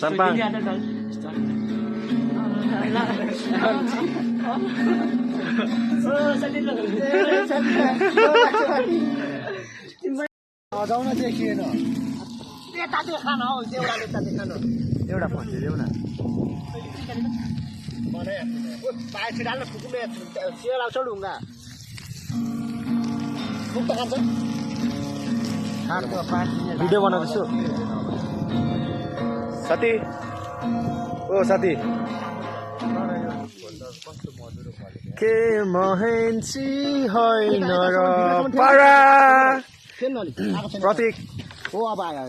Sampa. जाउन देखिएन त्यता देखान हौ देउराले त देखान एउटा फोन देऊ न भने ओ पाए छिडाल्न फुकुमे सियल आउँछ ढुङ्गा फुक त खान्छ भिडियो बनाउँदैछु साथी ओ साथी के महेन्सी होइन र पारा प्रतीक हो अब आयो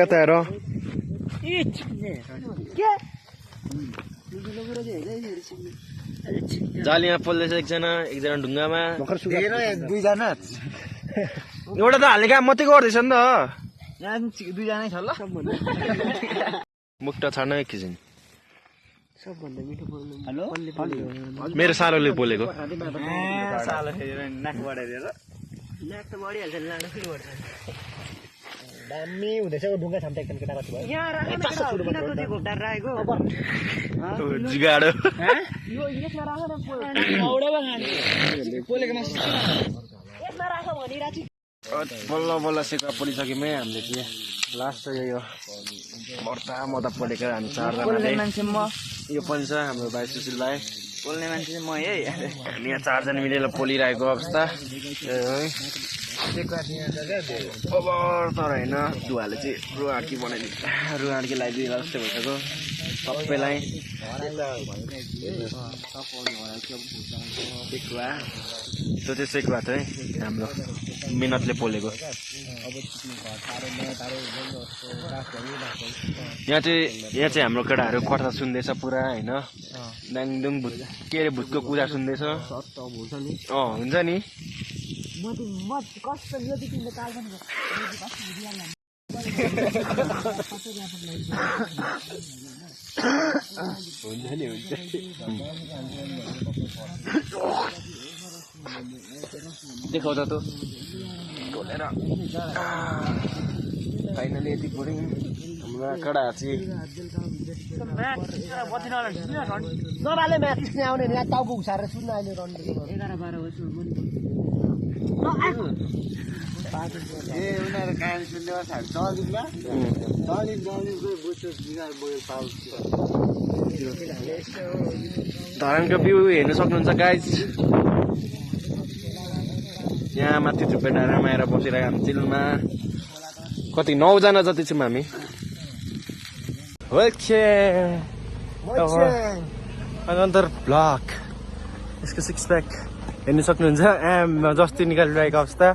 यता हेर जालीमा पोल्दैछ एकजना ढुङ्गामा दुईजना एउटा त हाल्ने काम मात्रै गर्दैछ नि त दुईजनै छ ल मुक्ट छाड्न एकछिन सबभन्दा मिठो बोल्नु हेलो मेरो सालोले बोलेको सालो नाक बढाइदिएर नाक त बढिहाल्छ लानु फेरि बढ्छ दामी हुँदैछ ढुङ्गा छाम्टा एकदम केटाको भयो यहाँ राखेको जिगाडो यो यसमा राख न औडामा खाने पोलेको मासु यसमा राख भनी राखी बल्ल बल्ल सेका परिसक्यौँ हामीले चाहिँ लास्ट चाहिँ यही हो मर्ता मर्दा परेको हामी चारजना मान्छे म यो पनि छ हाम्रो भाइ सुशील भाइ बोल्ने मान्छे चाहिँ म है हामी यहाँ चारजना मिलेर पोलिरहेको अवस्था ओभर तर होइन दुवाले चाहिँ रुवाड्की बनाइदिन्छ रुवाड्की लगाइदिएर जस्तो भइसक्यो सबैलाई सेकुवा त्यो चाहिँ सेकुवा त है हाम्रो मिहिनेतले पोलेको यहाँ चाहिँ हाम्रो केटाहरू कथा सुन्दैछ पुरा होइन ड्याङडुङ भुत के अरे भुतको कुरा सुन्दैछ हुन्छ नि हुन्छ नि हुन्छ देखाउँछ त बोलेर फाइनली यति पऱ्यो हाम्रो केटाहरू चाहिँ नबाले म्याच खिच्ने आउने यहाँ टाउको घुसाएर सुन्न अहिले रन 11-12 वर्ष ए उनीहरू कहानी सुन्ने गर्छ चलिमा धरानको भ्यू हेर्न सक्नुहुन्छ गाइज यहाँ माथि थुप्रै डाँडामा आएर बसिरहेको हामी चिलमा कति 9 जना जति छौँ हामी अनदर ब्लक यसको 6 प्याक हेर्न सक्नुहुन्छ जस्ती निकालिरहेको अवस्था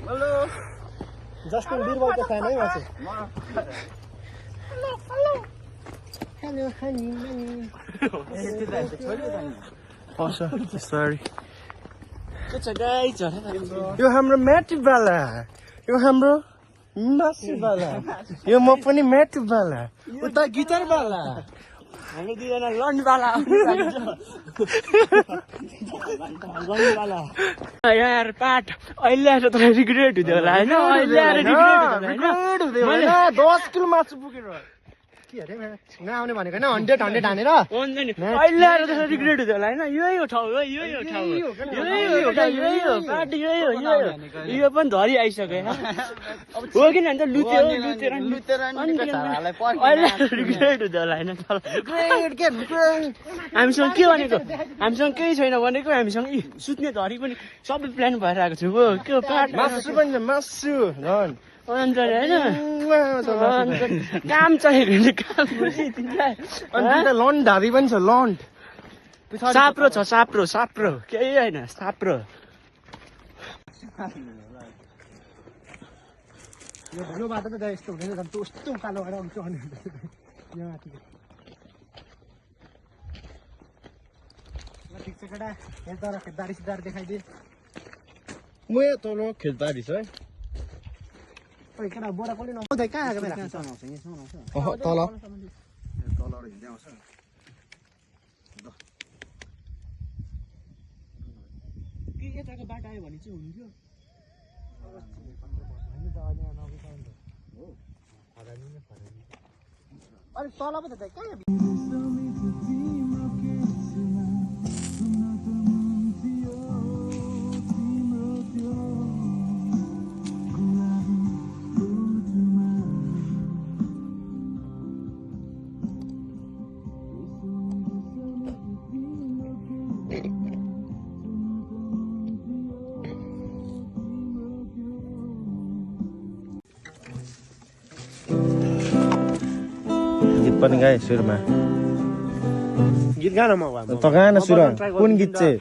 हेलो जस्टिन बिरबलको फ्यान है म चाहिँ सरी के छ गाइस यो हाम्रो म्याटुबाला यो हाम्रो मासुबाला यो म पनि म्याटुबाला उता गिटारबाला हामी दुईजना लन्डवाला यार पाठ अहिले आएर त रिग्रेट हुँदै होला होइन अहिले आएर रिग्रेट हुँदैन 10 किलो मासु पुगेर के अरे नआउने भनेको होइन 100 हानेर अहिले आएर त रिग्रेट हुँदै होला होइन यही हो ठाउँ हो यही हो ठाउँ यही हो पार्टी यही हो यो पनि धरी आइसक्यो हो कि भन्छ लुतेर अहिले रिग्रेट हुँदै होला होइन हामीसँग के भनेको हामीसँग केही छैन भनेको हामीसँग सुत्ने धरी पनि सबै प्लान भएर आएको छु हो के पार्ट मासु पनि छ मासु झन् अन्त होइन काम चाहिएको भने काम अनि लन्ड ढाबी पनि छ लन्ड साप्रो छ साप्रो केही होइन साप्रो यो बाटो त यस्तो हुँदैन झन् यस्तो उकालो भएर आउँछ अनि यहाँ माथि ठिक छ केटा हेर्दा र खेतबारी सिधार देखाइदिए म यहाँ तल खेतबारी छ है ओइ केटा बोरा कसले नआउँदै कहाँ आएको मेरा तल कि यताको बाटो आयो भने चाहिँ हुन्थ्यो अलिक तल पो त कहाँ गीत पनि गाए सुरुमा गीत गान म त गाएन सुरु कुन गीत चाहिँ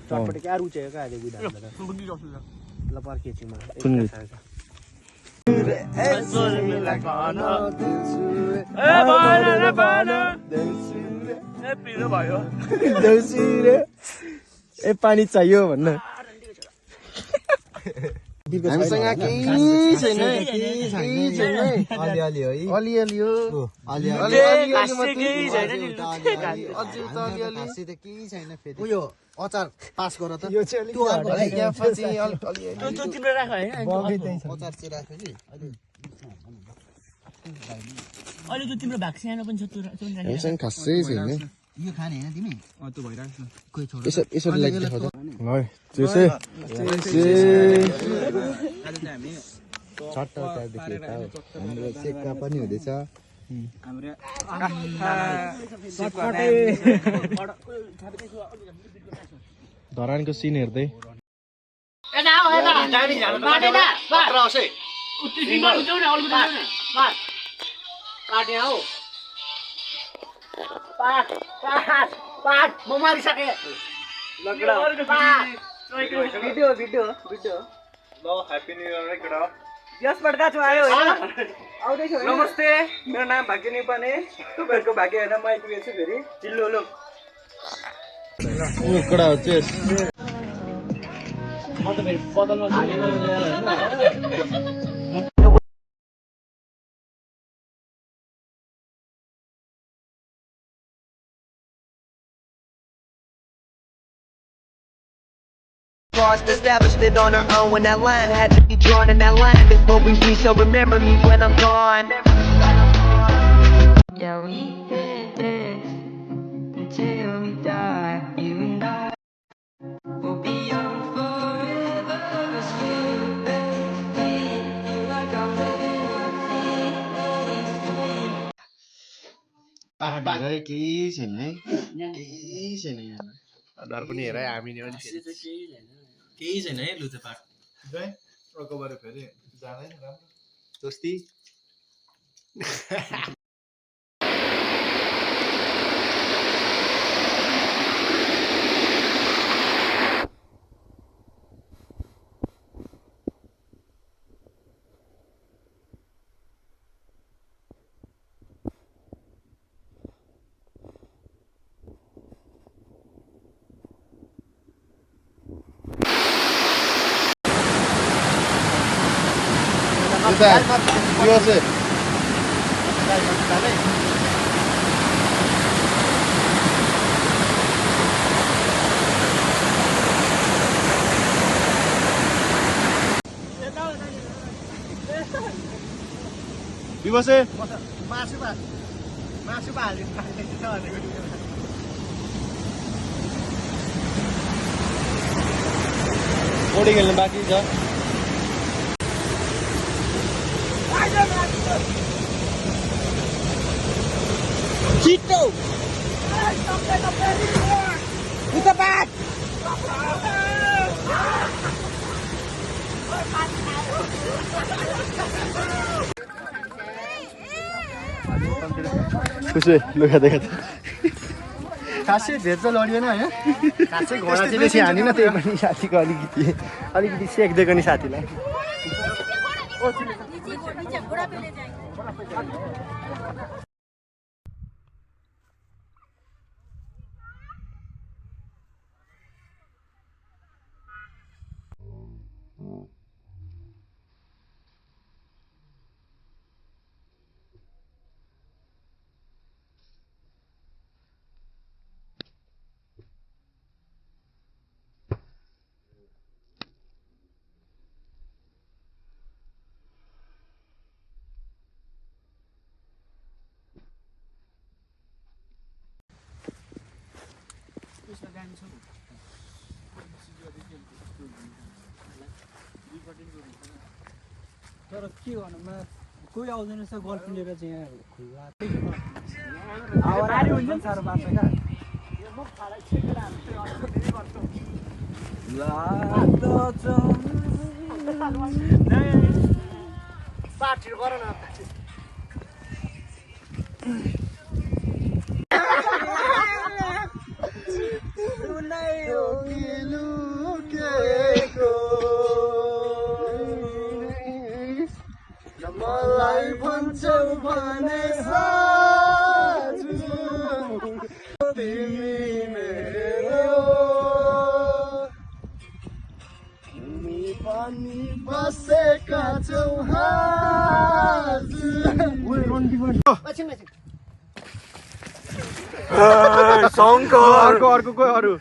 चटपट क्या रुचेको क्या अहिले बुढा ल पर्केछु म कुन गीत ए पानी चाहियो भन्न हामीसँग केही छैन अलिअलि है अलिअलि हो उयो अचार पास गर त यो चाहिँ तिम्रो राख हैन अचार चाहिँ राख्यो कि अहिले त्यो तिम्रो भाग सानो पनि छ हामीसँग खासै छैन यो खाने हैन तिमी त्यो भइराछ कोही छोड यसो लागि देखाउँछ ल त्यसै आज चाहिँ हामी छट्टादेखि यता हाम्रो चेक्का पनि हुँदैछ हाम्रो धरानको सिन हेर्दै म मारिसके भिडियो ल ह्यापी न्यू इयर केटा यसबाट गाछु आयो हैन आउँदैछ नमस्ते मेरो नाम भाग्य नेपाने तपाईहरुको भाग्य हैन म आइपुगेछु फेरि चिल्लो लो कडा हो चेस म त फेरि बदलमा established it on our own when that line had to be drawn in that line before we reach. So remember me when I'm gone. Yeah, we did this until we die. You and I will be young forever. Still, baby, you like I'm living on केही छैन है केही छैन यहाँ डर पनि हेर हामी नि केही छैन है लु त पाठ अर्कोबाट फेरि जाँदैन राम्रो दोस्ती यो चाहिँ दिवसे मासु हाल्नु पौडी खेल्नु बाँकी छ छिटो उता बात खुसी लुगा देखा खासै भेट त लडिएन होइन खासै घोडा चाहिँ बेसी हानेन त्यही पनि साथीको अलिकति सेक्दिएको नि साथीलाई तर के भन्नुमा कोही आउँदैन रहेछ गर्लफ्रेन्ड लिएर चाहिँ यहाँ आवारी हुन्छ नि साह्रो पार्छ क्या पार्टी गर न मलाई भन्छौ भने साजु तिमी मेरो तिमी पनि बसेका छौ शङ्कर अर्को कोही अरू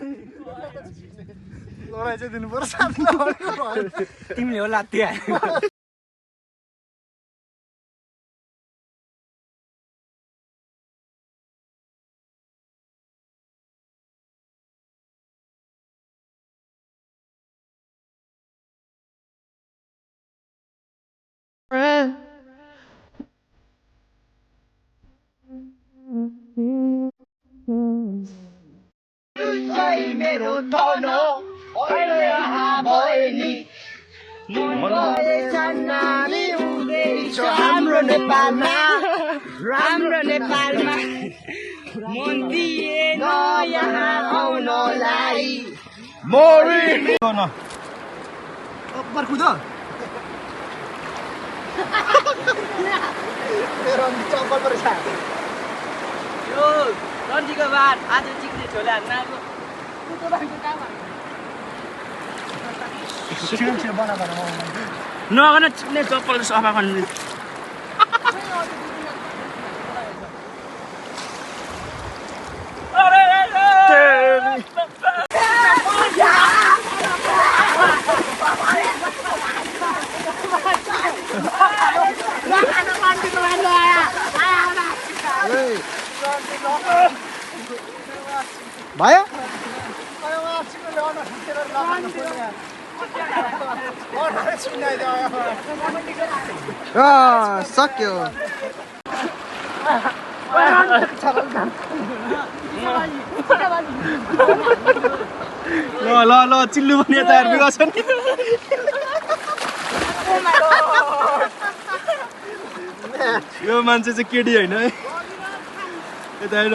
लडाइँ चाहिँ दिनु पर्छ तिमीले होला त्यहाँ मेरो धनो अहिले यहाँ भएनी नानी हुँदैछ हाम्रो नेपालमा मन दिएन यहाँ आउनलाई मोरी बर्खुद मेरो चप्पल परेछ यो रन्जीको बाद आज चिक्ने छोला नाको नगन चिक्ने चप्पल सफा गर्नु भयो सक्यो ल ल चिल्लु पनि यता हेर्नु गर्छ नि यो मान्छे चाहिँ केटी होइन है यता हेर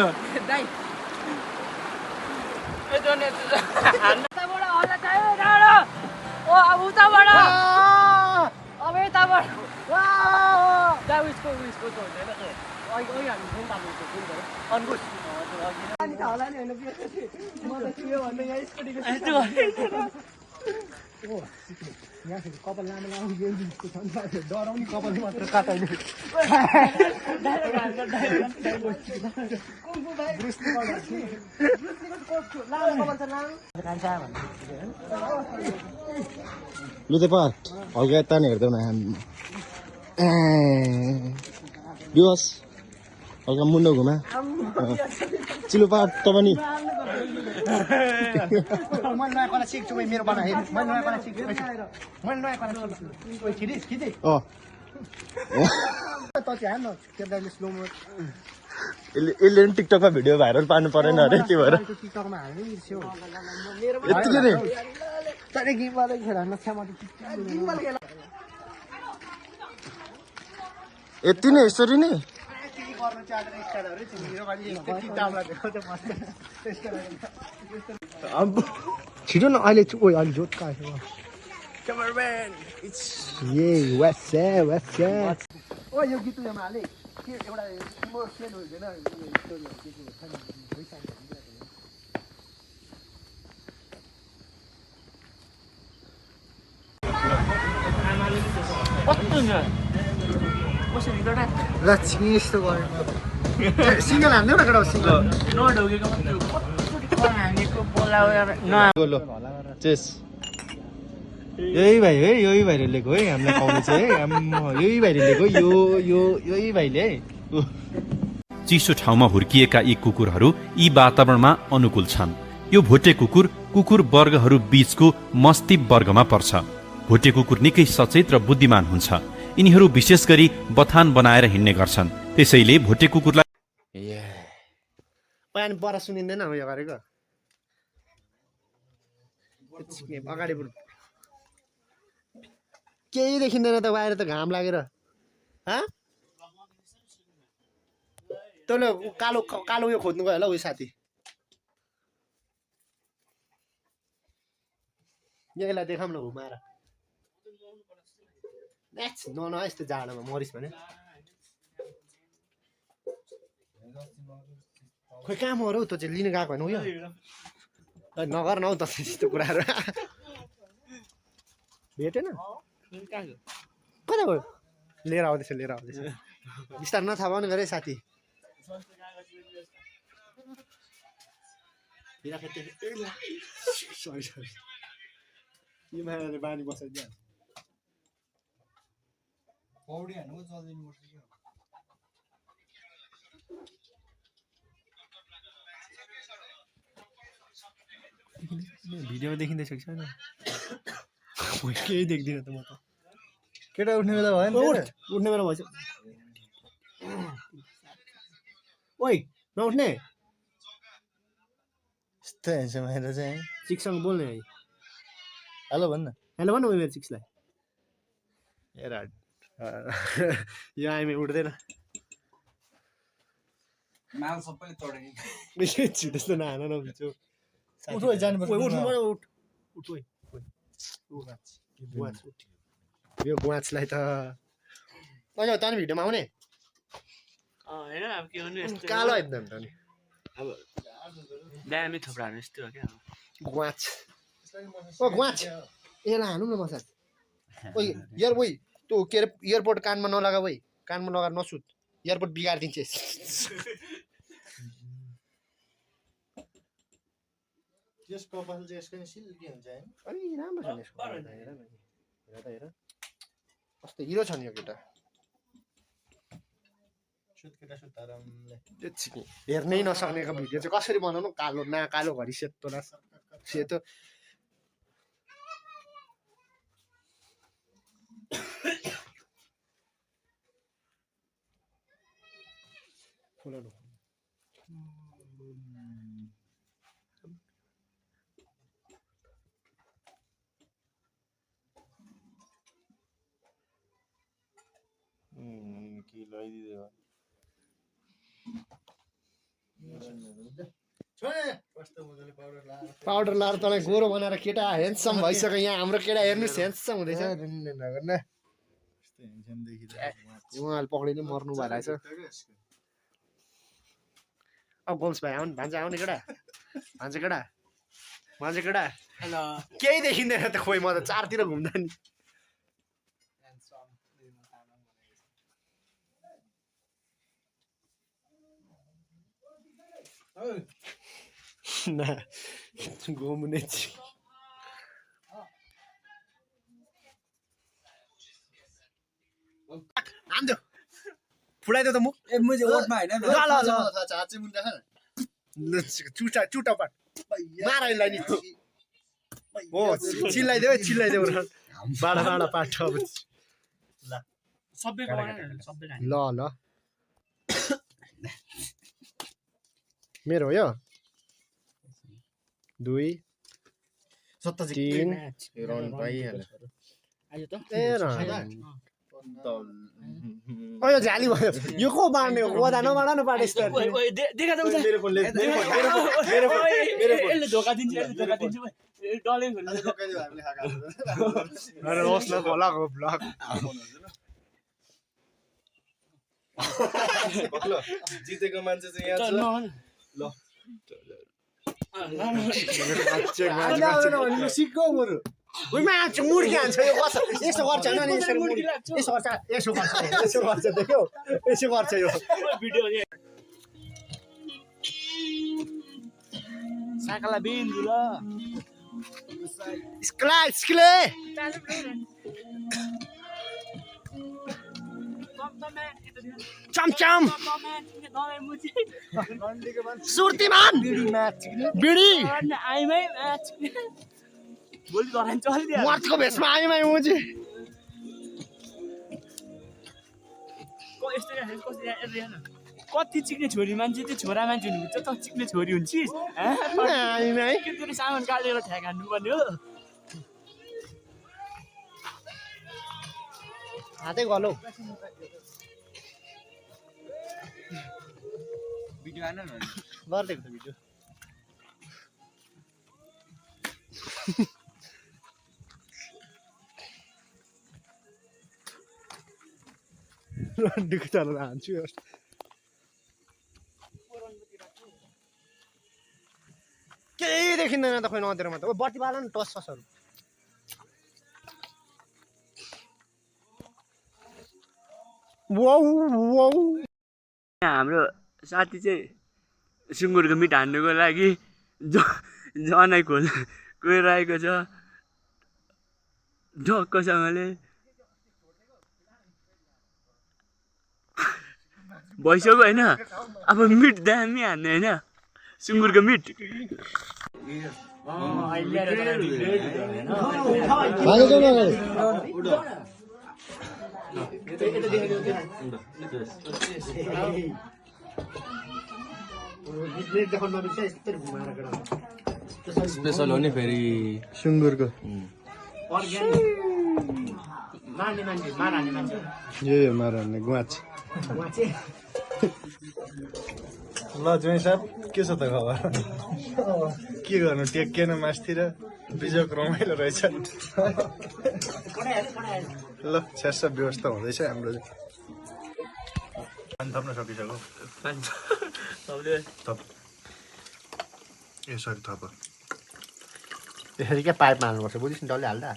कपाल लामो डराउने कपाल मात्र काटाइने लु त पार हल्का यता नि हेर्दैन दिवस हल्का मुन्डो घुमा चिलो पार त पनि मैले नयाँ पाना सिक्छु मेरो पाना हेर मैले नयाँ पाना सिक्छु मैले नयाँ पाना सिक्छु खिचिस खिचे यसले पनि टिकटकमा भिडियो भाइरल पार्नु परेन अरे त्यो भएर टिकटकमा हाल्नु यतिकै नै यति नै यसरी नै छिटो न अहिले अहिले जोत काट्यो ओ यो गीत उयोमा हाले के एउटा इमोसनल हुँदैन ल छिङ यस्तो गर्नु सिङ्गल हान्दै न केटा सिङ्गल चेस यही भाइ है यही भाइले लिएको है हामीलाई खुवाउने चाहिँ है यही भाइले लिएको यही भाइले है चिसो ठाउँमा हुर्किएका यी कुकुरहरू यी वातावरणमा अनुकूल छन् यो भोटे कुकुर वर्गहरू बीचको मस्ती वर्गमा पर्छ भोटे कुकुर निकै सचेत र बुद्धिमान हुन्छ यिनीहरू विशेष गरी बथान बनाएर हिँड्ने गर्छन्। त्यसैले भोटे कुकुरलाई पानी बरा सुनिँदैन हो यो गरेको अगाडि केही देखिँदैन त बाहिर त घाम लागेर तैँले कालो कालो उयो खोज्नु गयो होला उयो साथी यसलाई देखाउँ न घुमाएर न यस्तो जाडोमा मरिस भने खोइ कहाँ मर हौ त चाहिँ लिन गएको होइन उयो नगर न हौ त त्यस्तो कुराहरू भेटेन कता गयो लिएर आउँदैछ बिस्तार नथाहा पाउनु गरे साथी सरी यो मायाले बानी बसाइदियो पौडी हान्नु चल्दिनु पर्छ क्या भिडियोमा देखिँदैछ कि छैन केही देख्दिनँ त म त केटा उठ्ने बेला भयो नि उठ्ने बेला भएछ ओइ नउठ्ने यस्तो हेर्छ मेरो चाहिँ चिकसँग बोल्ने है हेलो भन्न हेलो भन मेरो चिक्सलाई हेर यो आइमे उठ्दैन माल सबैले तोडे त्यस्तो नहान नबिचो उठ जानुपर्छ यो गुवाचलाई त अझ तनी भिडियोमा आउने होइन अब के गर्नु यस्तो कालो एकदम त नि अब दामी थोप्राहरू यस्तो हो क्या गुवाच ओ गुवाच यसलाई हानौँ न बसा ओइ तँ के अरे एयरपोर्ट कानमा नलगा भाइ कानमा लगाएर नसुत एयरपोर्ट बिगारिदिन्छ त्यस कपाल चाहिँ यसको सिल्की हुन्छ हैन अनि राम्रो छ नि यसको हेर कस्तो हिरो छ नि यो केटा सुत्केटा सुतारामले हेर्नै नसक्नेको भिडियो चाहिँ कसरी बनाउनु कालो न कालो घरि सेतो न सेतो कि लैदिदियो पाउडर लाएर तँलाई गोरो बनाएर केटा ह्यान्डसम भइसक्यो यहाँ हाम्रो केटा हेर्नुहोस् ह्यान्डसम हुँदैछ उहाँले पक्रिनु मर्नु भएर रहेछ अब गोम्स भाइ आउनु भान्जा आउने केटा केही देखिँदैन त खोइ म त चारतिर घुम्दा नि घुम्ने हान्थ्यो फुलाइदियो त मुख चुटा पाट मार यसलाई नि हो चिल्लाइदेऊ बाडा पाठ ल मेरो हो यो 2 3 रन पाइहाल्यो झाली भयो यो को बाड्ने हो ओदा नबाड न पाटे यस्तो देखा त यसले धोका दिन्छ डले ब्लग जितेको मान्छे चाहिँ यहाँ छ सिक्कौ बरु उइमा मुर्गी हान्छ यो कसो यसो गर्छ हैन नि यसो गर्छ देख्यौ यसो गर्छ यो भिडियो साकाला बिन्दु ल स्क्ले चमचम सुर्तीमान बिडी मर्चको भेषमा आइमै मुजी कति चिक्ने छोरी मान्छे त्यो छोरा मान्छे हुनुहुन्छ त चिक्ने छोरी हुन्छिस् तेरो सामान काटेर ठ्याक हान्नुपर्ने हो हातै गलौ भिडियो आएन न गरिदिएको त भिडियो रन्डीको चलेर हान्छु केही देखिँदैन त खोइ नदेरमा त बत्ती बाल नि टस टसहरू हाम्रो साथी चाहिँ सुँगुरको मिट हान्नुको लागि जनै गइरहेको छ ढक्कसँगले भइसक्यो होइन अब मिट दामी हान्ने होइन सुँगुरको मिट स्पेसल हो नि फेरि सुँगुरको यो मार्ने गुवाच ल ज्वाइँ साहब के छ त खबर के गर्नु टेकिएन मास्तिर बिजोक रमाइलो रहेछ ल स्यास व्यवस्था हुँदैछ हाम्रो थप्न सकिसक्यो ए सरी थप यसरी क्या पाइपमा हाल्नुपर्छ बुझिस् नि डल्लै हाल्दा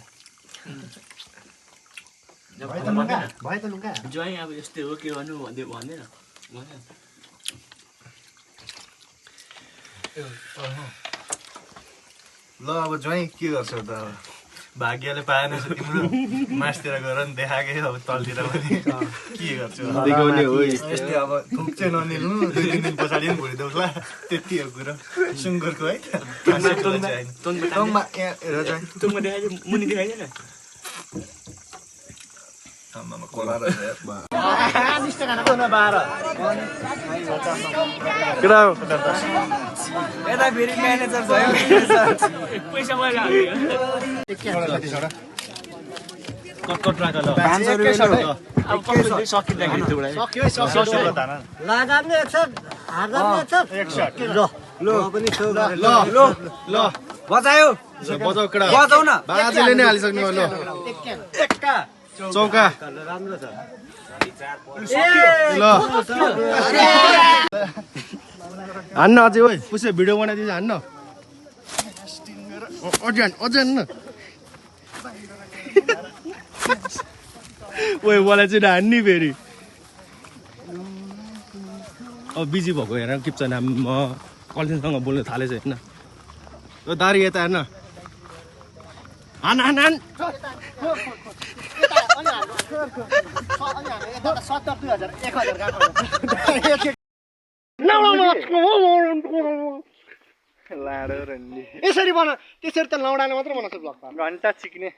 भयो त लुगा ज्वाइँ अब यस्तै हो के गर्नु भन्दैन ल अब ज्वाइँ के गर्छ त अब भाग्यले पाएन तिम्रो मासतिर गएर नि देखाएकै अब तलतिर पनि के गर्छु यस्तै अब थुक चाहिँ ननिल्नु 2-3 दिन पछाडि पनि भुलिदेऊला त्यति हो कुरो सुँगुरको है मुनि देखाइदिएन यता फेरि म्यानेजर भयो पैसा मैले कट राख ल 500 रुपैयाँ अब कस्तो सकिँदाखेरि लगाउने एकछिन हार्दाउने एकछिन ल पनि छौ ल बजायो बजाउ केटा बजाउ न बाजेले नै हालिसक्नु ल एक्का चौका राम्रो छ ल हान्न अझै ओइ पुसे भिडियो बनाइदिन्छ हान्न अझै हान्न ओइ मलाई चाहिँ हान्ने फेरि अब बिजी भएको हेर किप्छ नाम म कलसिनसँग बोल्नु थालेछ होइन ओ दारी यता हेर्न हान हान हान यसरी बना त्यसरी त लौडाले मात्र बनाउँछ ब्लग घन्टा सिक्ने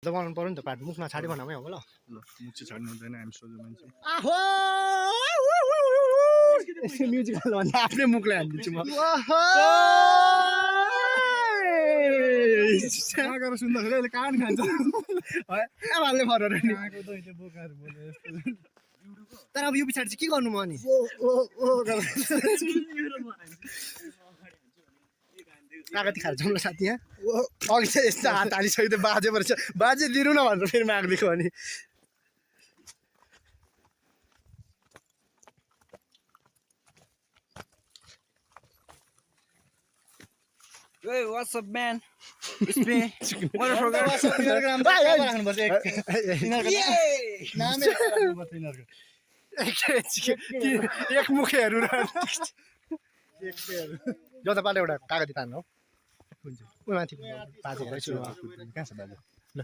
बनाउनु पर्यो नि त पार्ट मुखमा छाडी बनामै हो ल मुख चाहिँ छाड्नु हुँदैन हामी सोझो मान्छे म्युजिकल भन्दा आफ्नै मुखलाई हानिदिन्छु म सुन्दाखेरि अहिले कान खान्छ हाल्ने फरक नि तर अब यो पछाडि चाहिँ के गर्नु म नि कागती खाएर जाउँ ल साथी यहाँ अघि चाहिँ यस्तो हात हालिसक्यो बाजे परेछ बाजे दिनु न भनेर फेरि माग्दिएको अनि Hey, what's up, man? It's me. What a program. एक मुखेहरू जो त पाले एउटा कागती तान्नु हो हुन्छ उ माथि बाजे रहेछु कहाँ छ बाजे ल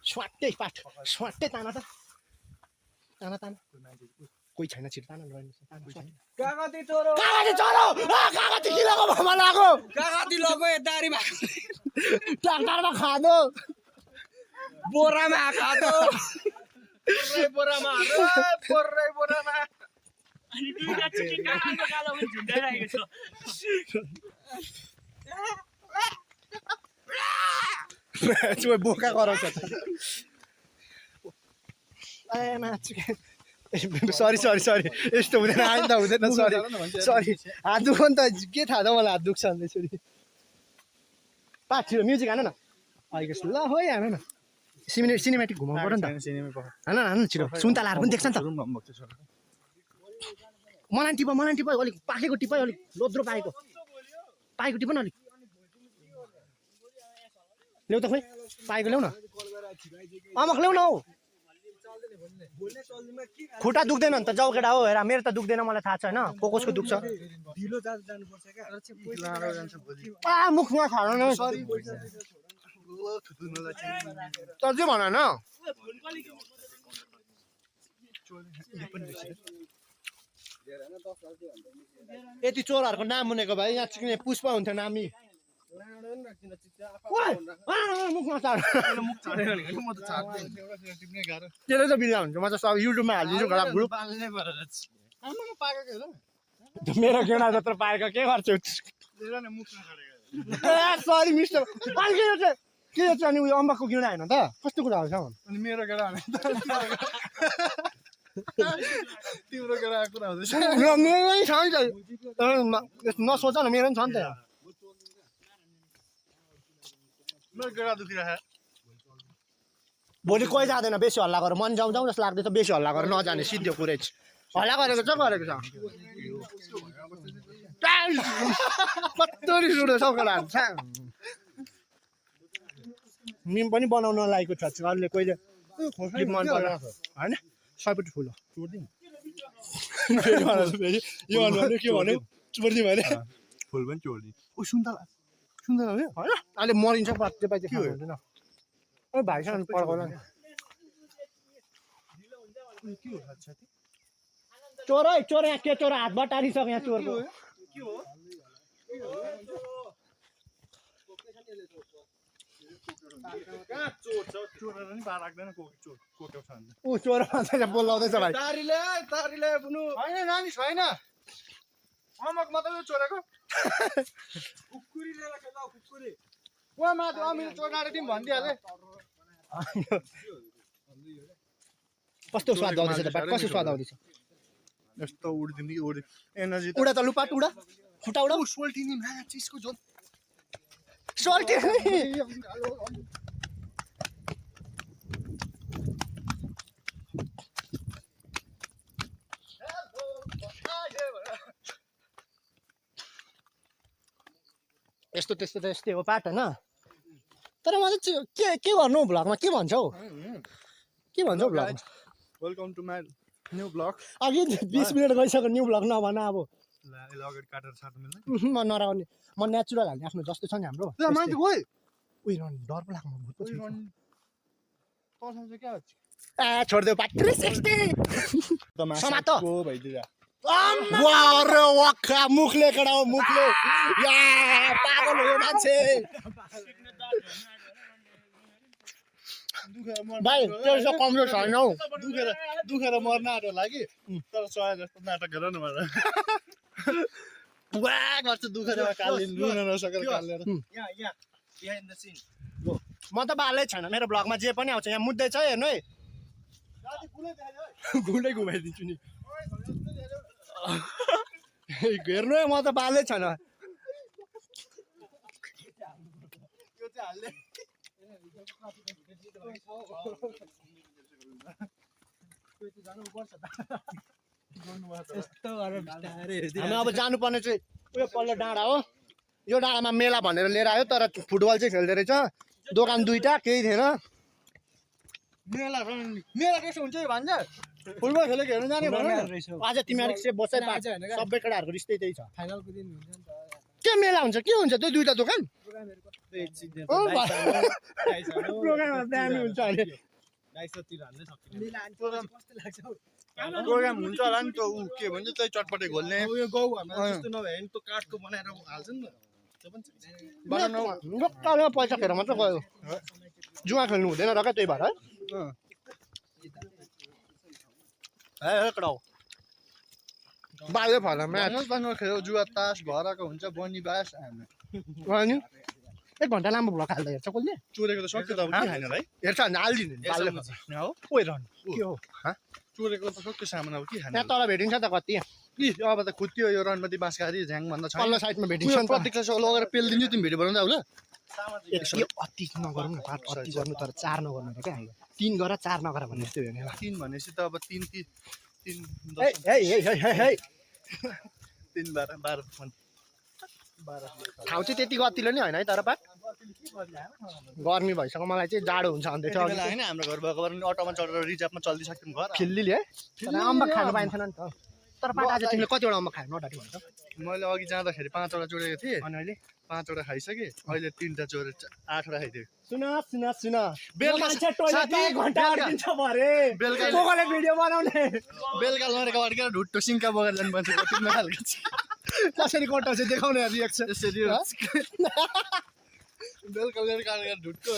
स्वाट्टै पाठ स्वाट्टै ताना त ताना ताना कोही छैन छिटो ताना कागती चोरो कागती किलोको भमा लाग्यो कागती लगो दारी भएको ट्र्याक्टरमा खाँदो बोरामा खाँदो बोरामा अनि दुईटा चिकन कालो कालो पनि झुन्डाइरहेको छ बोका गराउँछ सरी यस्तो हुँदैन आइन्दा हुँदैन सरी हात दुख्यो नि त के थाहा त मलाई हात दुख्छ अन्त यसरी पाठियो म्युजिक हान न आइगेस ल हो हान न सिनेमेटिक घुमाउनु पर्यो नि त हान छिटो सुन्तलाहरू पनि देख्छ नि त मलाई टिप अलिक पाकेको टिप अलिक लोद्रो पाकेको टिप न अलिक ल्याउ त खोइ पाएको ल्याउ न अमक ल्याउ न हौ खुट्टा दुख्दैन नि त जाउ केटा हो हेर मेरो त दुख्दैन मलाई थाहा छ होइन कसको दुख्छ मुखमा खानु न तर्जै भन न यति चोरहरूको नाम मुनेको भाइ यहाँ चिक्ने पुष्पा हुन्थ्यो नामी मुखमा त्यसले त बिल्ला हुन्छ म त सब युट्युबमा हालिदिन्छु घरा ग्रुप मेरो गेडा जत्र पाएको के गर्छु सरी मिस्टर के छ अनि उयो अम्बाको गेडा होइन त कस्तो कुरा हो अनि मेरो गेडा तिम्रो गेडा कुरा हुँदैछ मेरै छ नि त नसोच न मेरो पनि छ नि त मेरो गेडा दुखिरहेको भोलि कोही जाँदैन बेसी हल्ला गरेर मन जाउँ जस्तो लाग्दैछ बेसी हल्ला गरेर नजाने सिद्धो कुरै हल्ला गरेको छ कस्तो रिस उठ्दैछ केटा मिम पनि बनाउन लागेको छ अरूले कोहीले मन पर्छ होइन सयपट्टि ठुलो यो भन्नु के भन्यो चोर्दिउँ भने फुल पनि चोर्दिउँ सुन्तला होइन अहिले मरिन्छ बाध्य बाध्य हुँदैन ओ भाइसँग पड्काउला नि चोर है चोर यहाँ के चोर हातबाट टारिसक्यो यहाँ चोरको ऊ चोर बोलाउँदैछ भाइ तारीले बुनु होइन नानी छैन अमक मात्रै चोरेको कुकुरी लिएर खेल्दा कुकुरी वहाँ माथि अमिलो चोराएर तिमी भनिदिइहाले कस्तो स्वाद आउँदैछ त कस्तो स्वाद आउँदैछ यस्तो उड्दिनु कि उड्दिनु एनर्जी उडा त लुपाट उडा खुट्टा उडा सोल्टिनी चिजको झोल सोल्टी यस्तो त्यस्तो त यस्तै हो पाठ होइन तर म चाहिँ के गर्नु हौ भ्लगमा के भन्छौ भ्लगमा welcome to my new blog अघि 20 मिनट गइसक्यो न्यू भ्लग नभन अब अगाडि काटेर सार्नु मिल्दैन म नराउने म नेचुरल हाल्ने आफ्नो जस्तो छ नि हाम्रो मान्छे खोइ उयो डर पो लाग्छ भूत पो छ क्या ए छोडिदेऊ पाठ 360 समात भइदिएर मुखले कडा हो मुखले या पागल हो मान्छे भाइ त्यो कमजोर छैन हौ दुखेर मर्न आँटो लागि तर सय जस्तो नाटक गर न मलाई वा गर्छ दुखेर कालिन रुन नसकेर कालेर म त बालै छैन मेरो ब्लगमा जे पनि आउँछ यहाँ मुद्दै छ हेर्नु है गुलै घुमाइदिन्छु नि हेर्नु है म त बालै छैन हामी अब जानुपर्ने चाहिँ उयो पल्लो डाँडा हो यो डाँडामा मेला भनेर लिएर आयो तर फुटबल चाहिँ खेल्दै रहेछ दोकान दुईटा केही थिएन मेला कसो हुन्छ यो भन्छ फुटबल खेलेको हेर्नु जाने आज तिमी अलिक सेफ बस्छ सबै केटाहरूको रिस्तै त्यही छ फाइनलको दिन हुन्छ नि त के मेला हुन्छ के हुन्छ त्यो दुईटा दोकान प्रोग्राम दामी हुन्छ अहिले प्रोग्राम हुन्छ होला नि त ऊ के भन्छ त्यही चटपटे घोल्ने उयो गाउँघरमा जस्तो नभए नि त काठको बनाएर हाल्छ नि त पैसा खेर मात्र गयो जुवा खेल्नु हुँदैन र क्या त्यही भएर है केटा हो बाल्यो फला म्याच खेल्यो जुवा तास भराको हुन्छ बनिबास अनि 1 घन्टा लामो भ्लग हाल्दा हेर्छ कसले चोरेको त सक्यो त अब के खाने भाइ हेर्छ भने हालिदिनु बाल्यो फला हो ओइ रहन के हो चोरेको त सक्यो सामान अब के खाने त्यहाँ तल भेटिन्छ त कति अब त खुत्यो यो रनमती बाँसघारी झ्याङ भन्दा छ पल्लो साइडमा भेटिन्छ नि त प्रतीक्षा लगेर पेलिदिन्छु तिमी भिडियो बनाउँदा होला यो अति नगरौँ न पाठ अति गर्नु तर 4 नगर्नु रे क्या 3 गर 4 नगर भन्ने जस्तो हो नि 3 भनेपछि त अब 3 ठाउँ चाहिँ त्यति गतिलो नि होइन है तर पाठ गर्मी भइसक्यो मलाई चाहिँ जाडो हुन्छ अन्त होइन हाम्रो घर भएको बेला अटोमा चढेर रिजर्भमा चल्दिसक्यौँ घर फिल्लीले है तर अम्बक खानु पाइन्थेन नि त तर पाठ आज तिमीले कतिवटा अम्बक खायो नडाटी भन्छ मैले अघि जाँदाखेरि 5 वटा चोरेको थिएँ अनि अहिले 5 वटा खाइसकेँ अहिले 3टा चोरेर 8 वटा खाइदिएँ सुन बेलुका टोइलेट 1 घन्टा अड्किन्छ भरे बेलुका कोले भिडियो बनाउने बेलुका लडेको अड्केर ढुट्टो सिङ्का बोकेर जानु पर्छ तिम्रो खालको कसरी कोटाउँछ देखाउने रिएक्सन यसरी बेलुका अड्केर ढुट्टो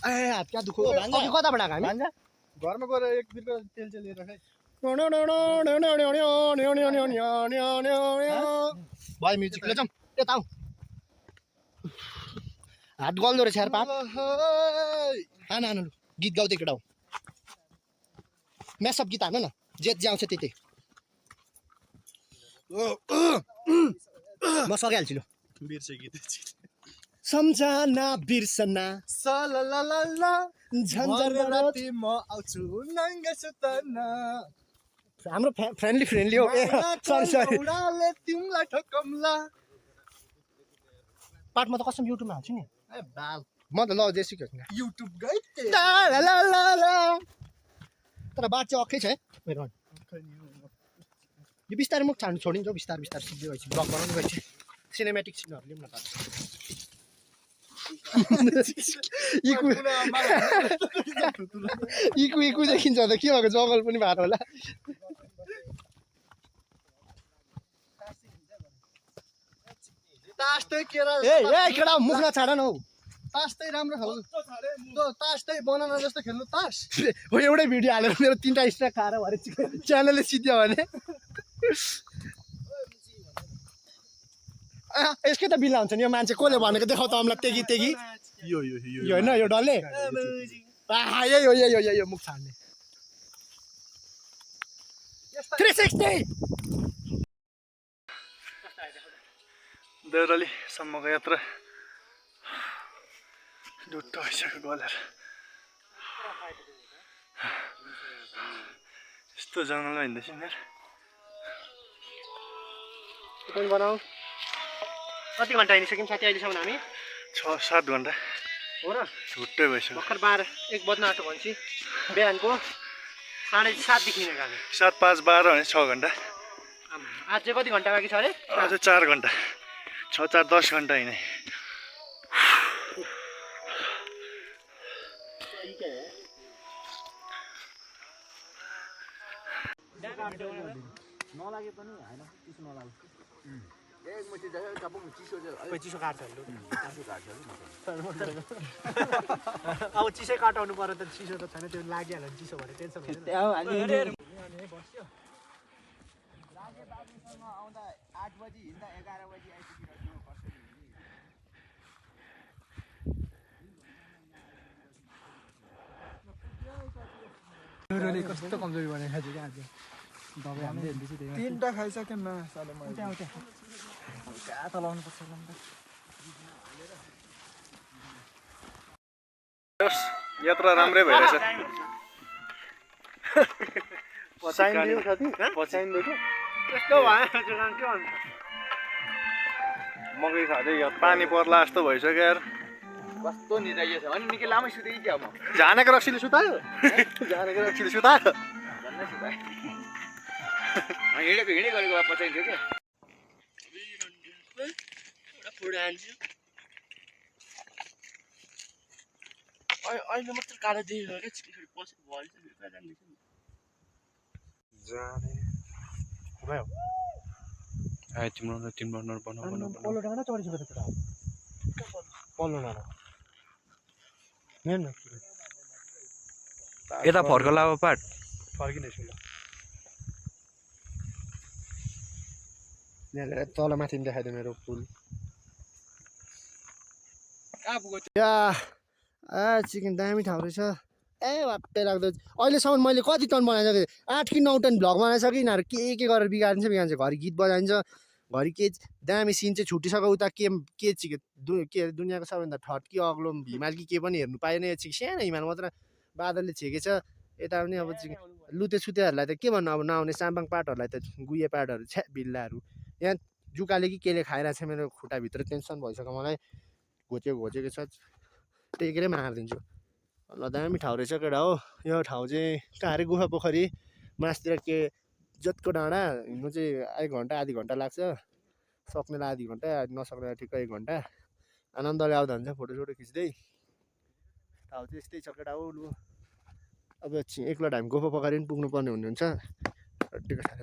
ए हात क्या दुखो अघि कताबाट आएको हामी घरमा गएर 1 बिर्को तेल चाहिँ लिएर खाइ भाइ म्युजिक ले जाउँ यता आऊ हात गल्दो रहेछ यार पाप हान हान गीत गाउँदै केटा हो म्यासअप गीत हान न जे आउँछ त्यतै म सकिहाल्छु ल बिर्से गीत सम्झना बिर्सना सलललला झन्झर म आउँछु नङ्गे सुतन हाम्रो फ्रेन्डली हो ए सरी उडाले तिमीलाई ठोकम्ला पाठ म त कसम युट्युबमा हाल्छु नि ए बाल म त ल जे सिक्यो युट्युब गइ तर बात चाहिँ अक्कै छ है मेरो यो बिस्तारै मुख छाड्नु छोडिन्छ बिस्तार सिक्दै गएपछि ब्लग बनाउनु गएपछि सिनेमेटिक सिनहरू लिउँ न त इकु देखिन्छ त के भएको जङ्गल पनि भएको होला तास्तै केरा ए केटा मुख नछाड न हौ तास्तै राम्रो खालको तास्तै बनाना जस्तो खेल्नु तास हो एउटै भिडियो हालेर मेरो 3टा स्ट्राइक खाएर भरे च्यानलले सिद्धियो भने यसकै त बिल्ला हुन्छ नि यो मान्छे कसले भनेको देखाउ त अमला तेगी यो होइन यो डल्ले यो मुख छाड्ने 360 देउराली सम्मको यात्रा ढुट्टो भइसक्यो गलेर यस्तो जङ्गलमा हिँड्दैछ नि पनि बनाऊ कति घन्टा हिँडिसक्यौँ साथी अहिलेसम्म हामी 6-7 घन्टा हो र ढुट्टै भइसक्यो भर्खर 1 बज्न आँट्यो भनेपछि बिहानको 7:30 देखि हिँडेको हामी 7-5-12 भने 6 घन्टा आज चाहिँ कति घन्टा बाँकी छ अरे अझै 4 घन्टा 6-4-10 घन्टा हिँडे नलागे पनि हैन चिसो नलाग्छ चिसो काट्छ अब चिसै काटाउनु पर्यो त चिसो त छैन त्यो लागिहाल्यो भने चिसो भने टेन्सन कस्तो कमजोरी बनाएको छ क्या आज दबाई हामीले हेर्दैछु त्यही 3टा खाइसकेँ न साले मैले कहाँ त लाउनु पर्छ यात्रा राम्रै भइरहेछ पचाइदियो साथी पचाइदियो त्यस्तो भएन के भन्छ मकै खाँदै पानी पर्ला जस्तो भइसक्यो यार कस्तो निदाइयो छ अनि निकै लामै सुतेँ क्या म झानेको रक्सीले सुतायो झानेको रक्सीले सुतायो झन्नै सुताएँ हिँडेको गरेको भए पचाइन्थ्यो क्या अहिले मात्र कालो देखेको तिम्रो बनाऊ पल्लो डाँडा चढिसक्यो त पल्लो नाला हेर्न यता फर्कला अब पाट फर्किँदैछु ल यहाँ तल माथि देखाइदियो मेरो पुल चिकन दामी ठाउँ रहेछ वाप्पै लाग्दो अहिलेसम्म मैले कति टन बनाइसकेँ 8 कि 9 टन भ्लग बनाइसकेँ यिनीहरू के गरेर बिगारिन्छ घरि गीत बजाइन्छ घरि के दामी सिन चाहिँ छुटिसक्यो उता के चिकन के अरे दुनियाँको सबैभन्दा ठट्की अग्लो हिमाल कि के पनि हेर्नु पाएन यो सानो हिमाल मात्र बादलले छेकेछ यता पनि अब लुते सुतेहरूलाई त के भन्नु अब नआउने साम्बाङ पाटहरूलाई त गुये पाटहरू छ्या बिल्लाहरू यहाँ जुकाले कि केले खाइरहेको छ मेरो खुट्टाभित्र टेन्सन भइसक्यो मलाई घोचेको छ टेकेरै मारिदिन्छु ल दामी ठाउँ रहेछ केटा हो यो ठाउँ चाहिँ कहाँ अरे गुफा पोखरी मासतिर के जतको डाँडा हिँड्नु चाहिँ 1 घन्टा आधी घन्टा लाग्छ सक्नेलाई आधी घन्टा नसक्नेलाई ठिक्क 1 घन्टा आनन्दले आउँदा हुन्छ फोटोसोटो खिच्दै ठाउँ चाहिँ यस्तै छ केटा हो लु अब एक्लो हामी गुफा पोखरी पनि पुग्नुपर्ने हुन्छ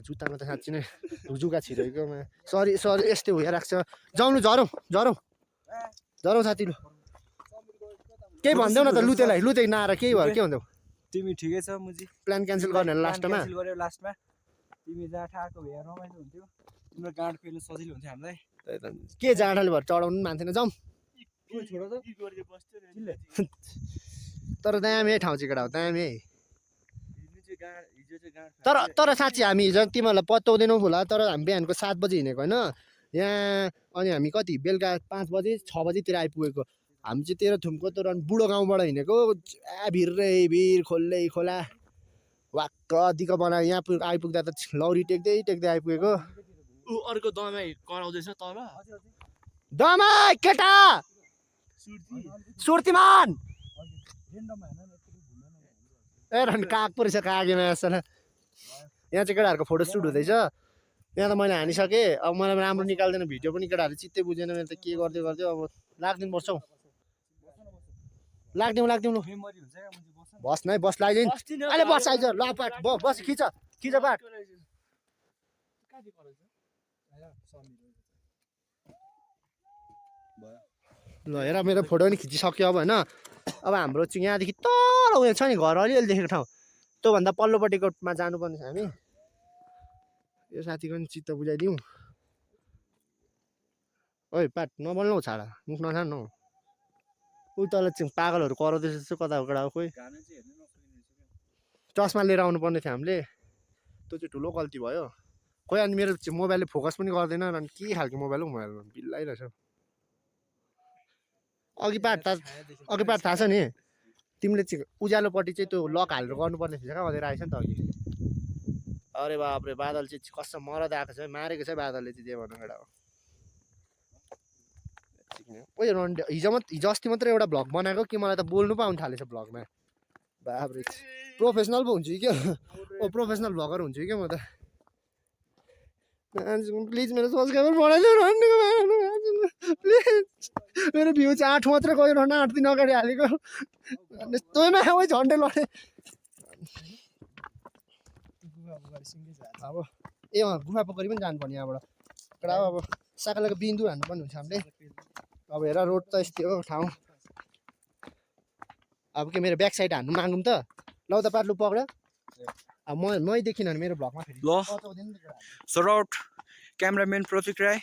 जुत्तामा त साँच्ची नै जुगा छिरेको सरी यस्तै हुँदै छ जाउँ झरौँ साथी लु केही भन्दैौ न त लुते नआएर केही भयो के भन्दैौ तिमी ठिकै छ मुजी प्लान क्यान्सल गर्ने लास्टमा तिमी जहाँ ठाको भए रमाइलो हुन्थ्यो तिम्रो गाँड पेल्नु सजिलो हुन्थ्यो हामीलाई के जाँडाले भएर चढाउनु पनि मान्थेन जाउँ तर दामी ठाउँ चाहिँ केटा हो दामी तर साँच्ची हामी हिजो तिमीहरूलाई पत्याउँदैनौ होला तर हामी बिहानको 7 बजी हिँडेको होइन यहाँ अनि हामी कति बेलुका 5 बजी 6 बजीतिर आइपुगेको हामी चाहिँ 13 थुमको तर बुढो गाउँबाट हिँडेको भिर खोल्लै खोला वाक्क दिक्क बनायो यहाँ आइपुग्दा त लौरी टेक्दै आइपुगेको अर्को दमाई कराउँदैछ तल दमाई केटा सुर्तीमान ए रन काग परेछ कागेमा जस्तो यहाँ चाहिँ केटाहरूको फोटो सुट हुँदैछ यहाँ त मैले हानिसकेँ अब मलाई राम्रो निकाल्दैन भिडियो पनि केटाहरूले चित्तै बुझेन मेरो त के गर्दै अब लाग्दिनु पर्छ हौ लाग्दिउँ ल बस नै बस लाग्दैन अहिले बस आइज ल पाट बस खिच पाट ल हेर मेरो फोटो पनि खिचिसक्यो अब होइन अब हाम्रो चाहिँ यहाँदेखि तल उयो छ नि घर अलिअलि देखेको ठाउँ त्योभन्दा पल्लोपट्टिकोमा जानुपर्ने छ हामी यो साथीको पनि चित्त बुझाइदिउँ ओइ पाट नबोल्नु हौ छाडा मुख नछाड्नु हौ उ तल चाहिँ पागलहरू कराउँदैछ जस्तो कता हो केटा खोइ चस्मा लिएर आउनुपर्ने थियो हामीले त्यो चाहिँ ठुलो गल्ती भयो खोइ अनि मेरो मोबाइलले फोकस पनि गर्दैन अनि के खालको मोबाइल हो मोबाइलमा बिल्लाइरहेछ अघि पाट थाहा छ नि तिमीले चाहिँ उज्यालोपट्टि चाहिँ त्यो लक हालेर गर्नुपर्ने थिएछ क्या अझै आएछ नि त अघि अरे बापरे बादल चाहिँ कस्तो मरद आएको छ मारेको छ बादलले चाहिँ जे भन्नु केटा हो हिजो अस्ति मात्रै एउटा भ्लग बनाएको कि मलाई त बोल्नु पो आउनु थालेछ भ्लगमा बापरे प्रोफेसनल पो हुन्छु क्या प्रोफेसनल भ्लगर हुन्छु क्या म त प्लिज मेरो सब्सक्राइबर बढाइदिनु प्लिज मेरो भ्यू चाहिँ 8 मात्रै गयो 8 दिन अगाडि हालेको यस्तोमा झन्डै लडे अब गुफा पोखरी पनि जानुपर्ने यहाँबाट एउटा अब साकालाको बिन्दु हान्नुपर्ने हुन्छ हामीले अब हेर रोड त यस्तै हो ठाउँ अब के मेरो ब्याक साइड हान्नु मागौँ त लौ त पाटलु पक्र अब मै देखिनँ भने मेरो भ्लगमा फेरि ल सराउट क्यामेराम्यान प्रतीक राई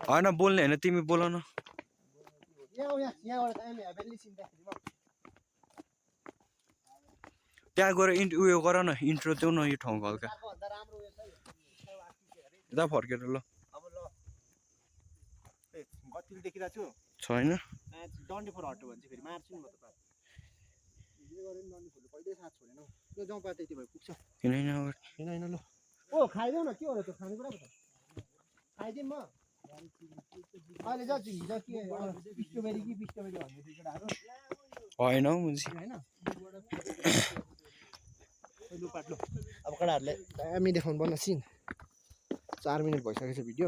होइन बोल्ने होइन तिमी बोल न त्यहाँ गएर उयो गर न इन्ट्रो देऊ न यो ठाउँको हल्का यता फर्केर ल छैन डन्डी फोर हट्यो भने चाहिँ फेरि मार्छु नि म त किन ल ओ खाइदेऊ न के हो त्यो खानेकुरा पो त खाइदिउँ म अहिले हिजो के स्ट्रबेरी कि बिस्ट्रबेरी भन्ने थियो केटाहरू होइन हौ मुजी होइन अब केटाहरूले दामी देखाउनु पर्ने सिन 4 मिनट भइसकेको छ भिडियो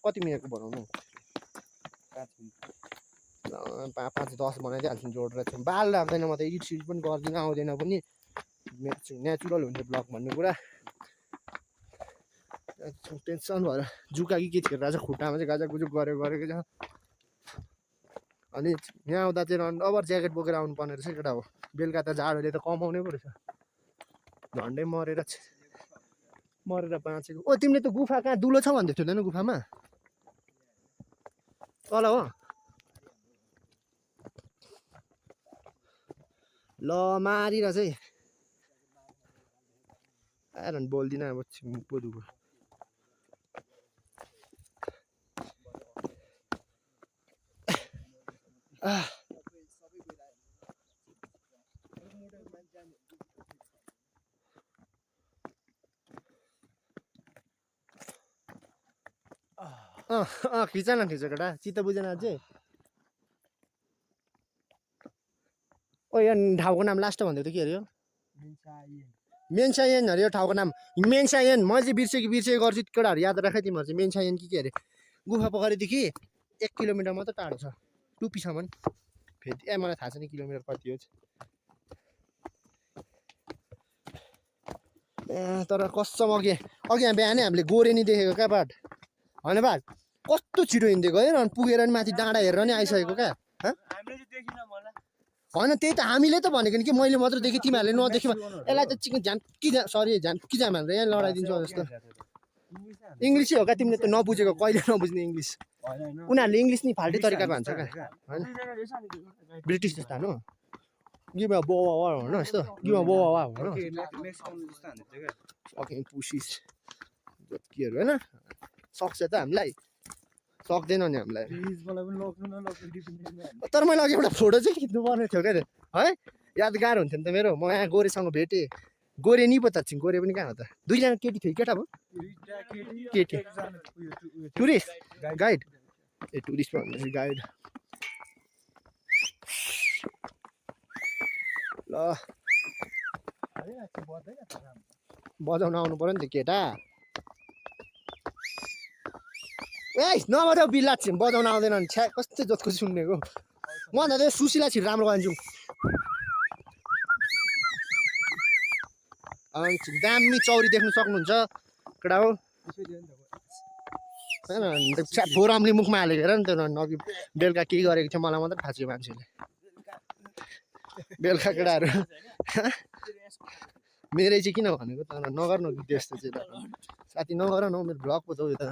कति मिनटको बनाउनु 5-10 बनाइदिइहाल्छु जोडेर बाल लाग्दैन म त एडिट सिडिट पनि गर्दिनँ आउँदैन पनि मेरो चाहिँ नेचुरल हुन्छ ब्लग भन्ने कुरा टेन्सन भएर जुका कि के छिरेर छ खुट्टामा चाहिँ गाजागुजुक गरेको छ अनि यहाँ आउँदा चाहिँ डबर ज्याकेट बोकेर आउनु पर्ने रहेछ केटा हो बेलुका त जाडोले त कमाउनै पो रहेछ झन्डै मरेर बाँचेको ओ तिमीले त गुफा कहाँ दुलो छ भन्दै थियो नि गुफामा तल हो ल मारिरहेछ है आएर बोल्दिनँ अब पोदुको खिच न केटा चित्त बुझेन अझै ओ यो ठाउँको नाम लास्ट भन्दै थियो के अरे यो मेन्सायन अरे यो ठाउँको नाम मेन्सायन मैले चाहिँ बिर्सेको गर्छु केटाहरू याद राख तिमीहरू चाहिँ मेन्सायन के अरे गुफा पोखरीदेखि 1 किलोमिटर मात्र टाढो छ टुपीसम्म फेरि मलाई थाहा छैन किलोमिटर कति हो तर कसम अघि बिहानै हामीले गोरेनी देखेको क्या बाट होइन बाट कस्तो छिटो हिँडेको है पुगेर नि माथि डाँडा हेरेर नि आइसकेको क्या होइन त्यही त हामीले त भनेको नि कि मैले मात्र देखेँ तिमीहरूले नदेख्यो यसलाई त चिकन झान्की जाम हालेर यहाँ लडाइदिन्छ जस्तो इङ्ग्लिसै हो क्या तिमीले त नबुझेको कहिले नबुझ्ने इङ्ग्लिस उनीहरूले इङ्ग्लिस नि फाल्टै तरिकाको हान्छ क्या होइन ब्रिटिस जस्तो हाल्नु गिमा बोवा होइन यस्तो गिमा बोवा होइन सकिङ पुसिस जतिहरू होइन सक्छ त हामीलाई सक्दैन नि हामीलाई तर मैले अघि एउटा फोटो चाहिँ खिच्नु पर्ने थियो क्या है यादगार हुन्थ्यो नि त मेरो म यहाँ गोरेसँग भेटेँ गोरे नि पो त छिन् गोरे पनि कहाँ हो त दुईजना केटी थियो केटा भयो केटी टुरिस्ट गाइड ए टुरिस्ट भन्दैछ गाइड ल बजाउन आउनु पर्यो नि त केटा ए नबजाऊ बिल्ला छिन् बजाउन आउँदैन नि छ्या कस्तो जतिको सुन्नेको म भन्दा चाहिँ सुशीला छिन् राम्रो गान्छु दामी चौरी देख्नु सक्नुहुन्छ केटा हो फोरमले मुखमा हालेको हेर नि त्यो अघि बेलुका के गरेको थियो मलाई मात्रै थाहा थियो मान्छेले बेलुका केटाहरू मेरै चाहिँ किन भनेको त नगर्नु त्यस्तो चाहिँ साथी नगर न मेरो भ्लग पो त उयो त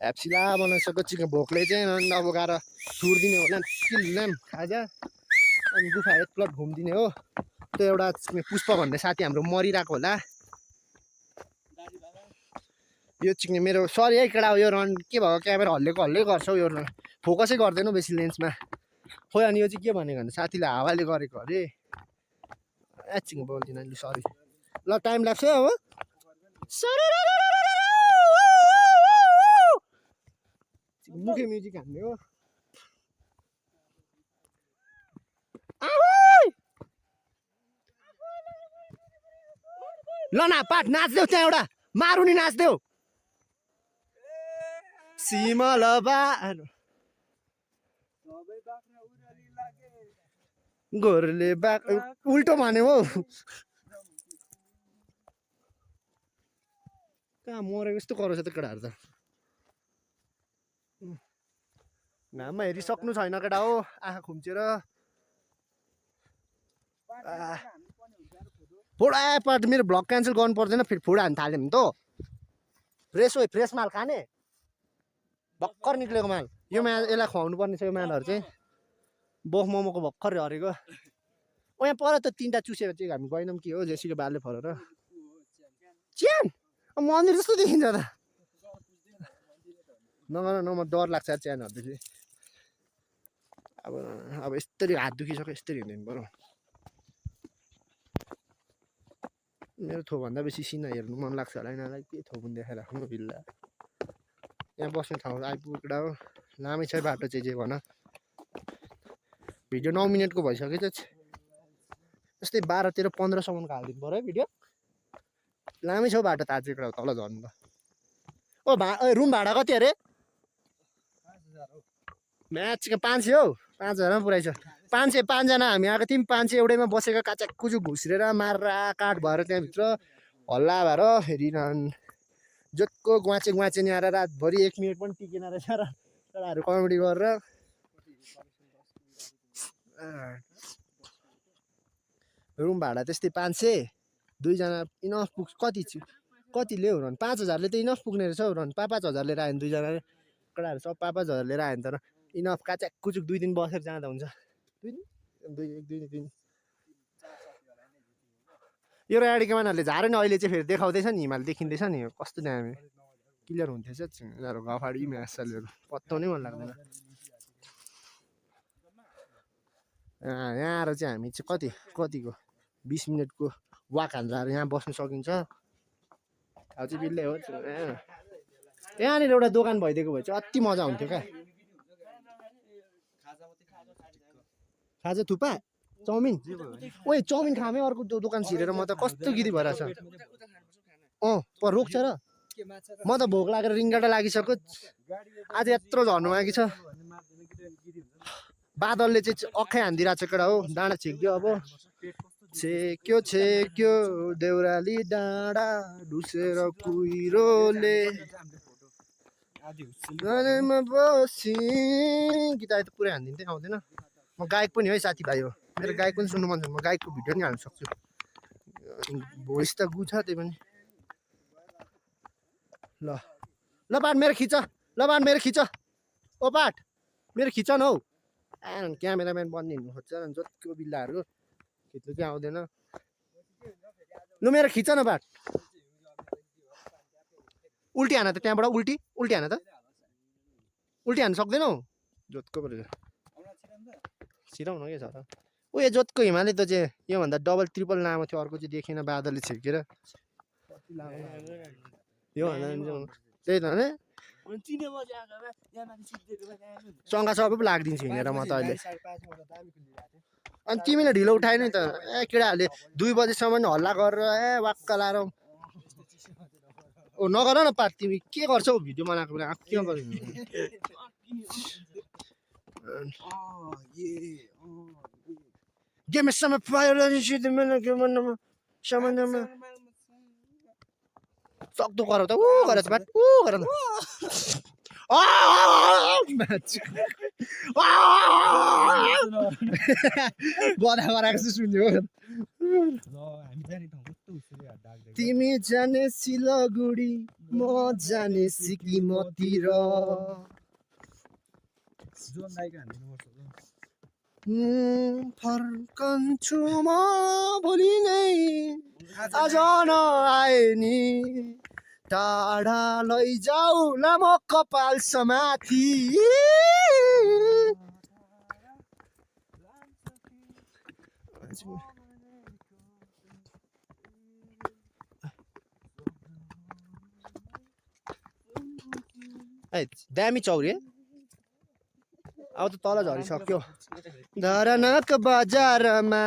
एप्सिला बनाइसक्यो चिकन भोकले चाहिँ अब गएर थुरिदिने होला किल्लाम खाजा अनि गुफा एक प्लट घुमिदिने हो त्यो एउटा पुष्प भन्ने साथी हाम्रो मरिरहेको होला यो चिक्ने मेरो सरी है केटा यो रन के भएको क्यामेरा हल्लेको गर्छौ यो फोकसै गर्दैनौ बेसी लेन्समा खोइ अनि यो चाहिँ के भनेको भने साथीले हावाले गरेको अरे एकछिन बोल्दिनँ नि सरी ल टाइम लाग्छ है अब मुखे म्युजिक हान्ने हो ल न पाठ नाच्देऊ त्यहाँ एउटा मारुनी नाच्देऊ सिमल गोरले बाक उल्टो भन्यो हौ कहाँ मरेको यस्तो कराउँछ त केटाहरू त घाममा हेरिसक्नु छैन केटा हो आँखा खुम्चेर फोडा पाट मेरो भ्लग क्यान्सल गर्नु पर्दैन फेरि फोडा हान्न थाल्यो भने त फ्रेस हो फ्रेस माल खाने भर्खर निक्लेको माल यो माल यसलाई खुवाउनु पर्ने छ यो मालहरू चाहिँ बोफ मोमोको भर्खर हरेको ओ यहाँ पर त 3टा चुसेर चाहिँ हामी गएनौँ के हो जेसीको बाले फरेर च्यान मन्दिर जस्तो देखिन्छ त नगर न म डर लाग्छ च्यानहरूदेखि अब यस्तरी हात दुखिसक्यो यस्तरी हिँड्दैन बरु मेरो थोभन्दा बेसी सिना हेर्नु मन लाग्छ होला यिनीहरूलाई के थोपुन देखाइराख्नु बिल्ला यहाँ बस्ने ठाउँ आइपुग्दा हो लामै छ बाटो चाहिँ जे भन भिडियो 9 मिनटको भइसक्यो चाहिँ यस्तै 12-13-15सम्मको हालिदिनु पऱ्यो है भिडियो लामै छ बाटो ताजेको तल झर्नु त ओ रुम भाडा कति अरे म्याचको 500 हौ 5000 पुऱ्याइछ 500 5जना हामी आएको थियौँ 500 एउटैमा बसेको काच्याक कुचुक घुस्रेर मारेर काठ भएर त्यहाँभित्र हल्ला भएर हेरिरहन् जोतको गुवाचे गुवाचे नि आएर रातभरि 1 मिनट पनि टिकेन रहेछ र केटाहरू कमेडी गरेर रुम भाडा त्यस्तै 500 दुईजना इनफ पुग्छ कति ल्याउ रन 5000ले त इनफ पुग्ने रहेछ हौ रन 5-5000 लिएर आयो भने दुईजनाले केटाहरू सब 5-5000 लिएर आयो भने तर इनफ काच्याक कुचुक 2 दिन बसेर जाँदा हुन्छ 2 दिन यो अगाडिको मान्छेहरूले झारे नि अहिले चाहिँ फेरि देखाउँदैछ नि हिमाल देखिँदैछ नि कस्तो दामी क्लियर हुन्थेछ यिनीहरू गफाडी म्यासलहरू पत्ताउनै मन लाग्दैन यहाँ आएर चाहिँ हामी चाहिँ कतिको 20 मिनटको वाक हान्दा यहाँ बस्नु सकिन्छ अब चाहिँ बिल्लै हो यहाँनिर एउटा दोकान भइदिएको भए चाहिँ अति मजा हुन्थ्यो क्या खाजा थुक्पा चाउमिन ओए चाउमिन खामै अर्को दोकान छिरेर म त कस्तो गिरी भइरहेछ पर रोक्छ र म त भोक लागेर रिङ्गाटा लागिसक्यो आज यत्रो झर्नु आएको छ बादलले चाहिँ अखै हान्दिरहेको छ केटा हो डाँडा छेक्यो अब छेक्यो देउराली डाँडा ढुसेर कुहिरोले बसी गीत त पुरै हानिदिन्थेँ आउँदैन म गायक पनि है साथीभाइ हो मेरो गायक पनि सुन्नु मन छ म गायकको भिडियो पनि हाल्न सक्छु भोइस त गु छ त्यही पनि ल पाठ मेरो खिच ओ पाठ मेरो खिच न हौ क्यामेराम्यान बनिदिनु खोज्छ जतिको बिल्लाहरू खिच्नु चाहिँ आउँदैन ल मेरो खिच न पाठ उल्टी हान त त्यहाँबाट उल्टी हान त उल्टी हान्न सक्दैनौ जोतको छिराउन के छ र उयो जोतको हिमालय त चाहिँ योभन्दा डबल ट्रिपल लामो थियो अर्को चाहिँ देखेन बादलले छिर्केर त्यही त चङ्गा सबै पो लाग्दिन्छु हिँडेर म त अहिले अनि तिमीले ढिलो उठाए नि त केटाहरूले 2 बजेसम्म हल्ला गरेर वाक्क लाएर ओ नगर न पाठ तिमी के गर्छौ भिडियो बनाएको बेला के गर्नु Give me some fire and shit the minute give me some सक्दो गर त गर त गर त गदा गराएको चाहिँ सुन्यो तिमी जाने सिलगढी म जाने सिक्किमतिर फर्कन्छु म भोलि नै आज नआए नि टाढा लैजाऊ न म कपाल समाथि दामी चौरी अब त तल झरिसक्यो धरनक बजारमा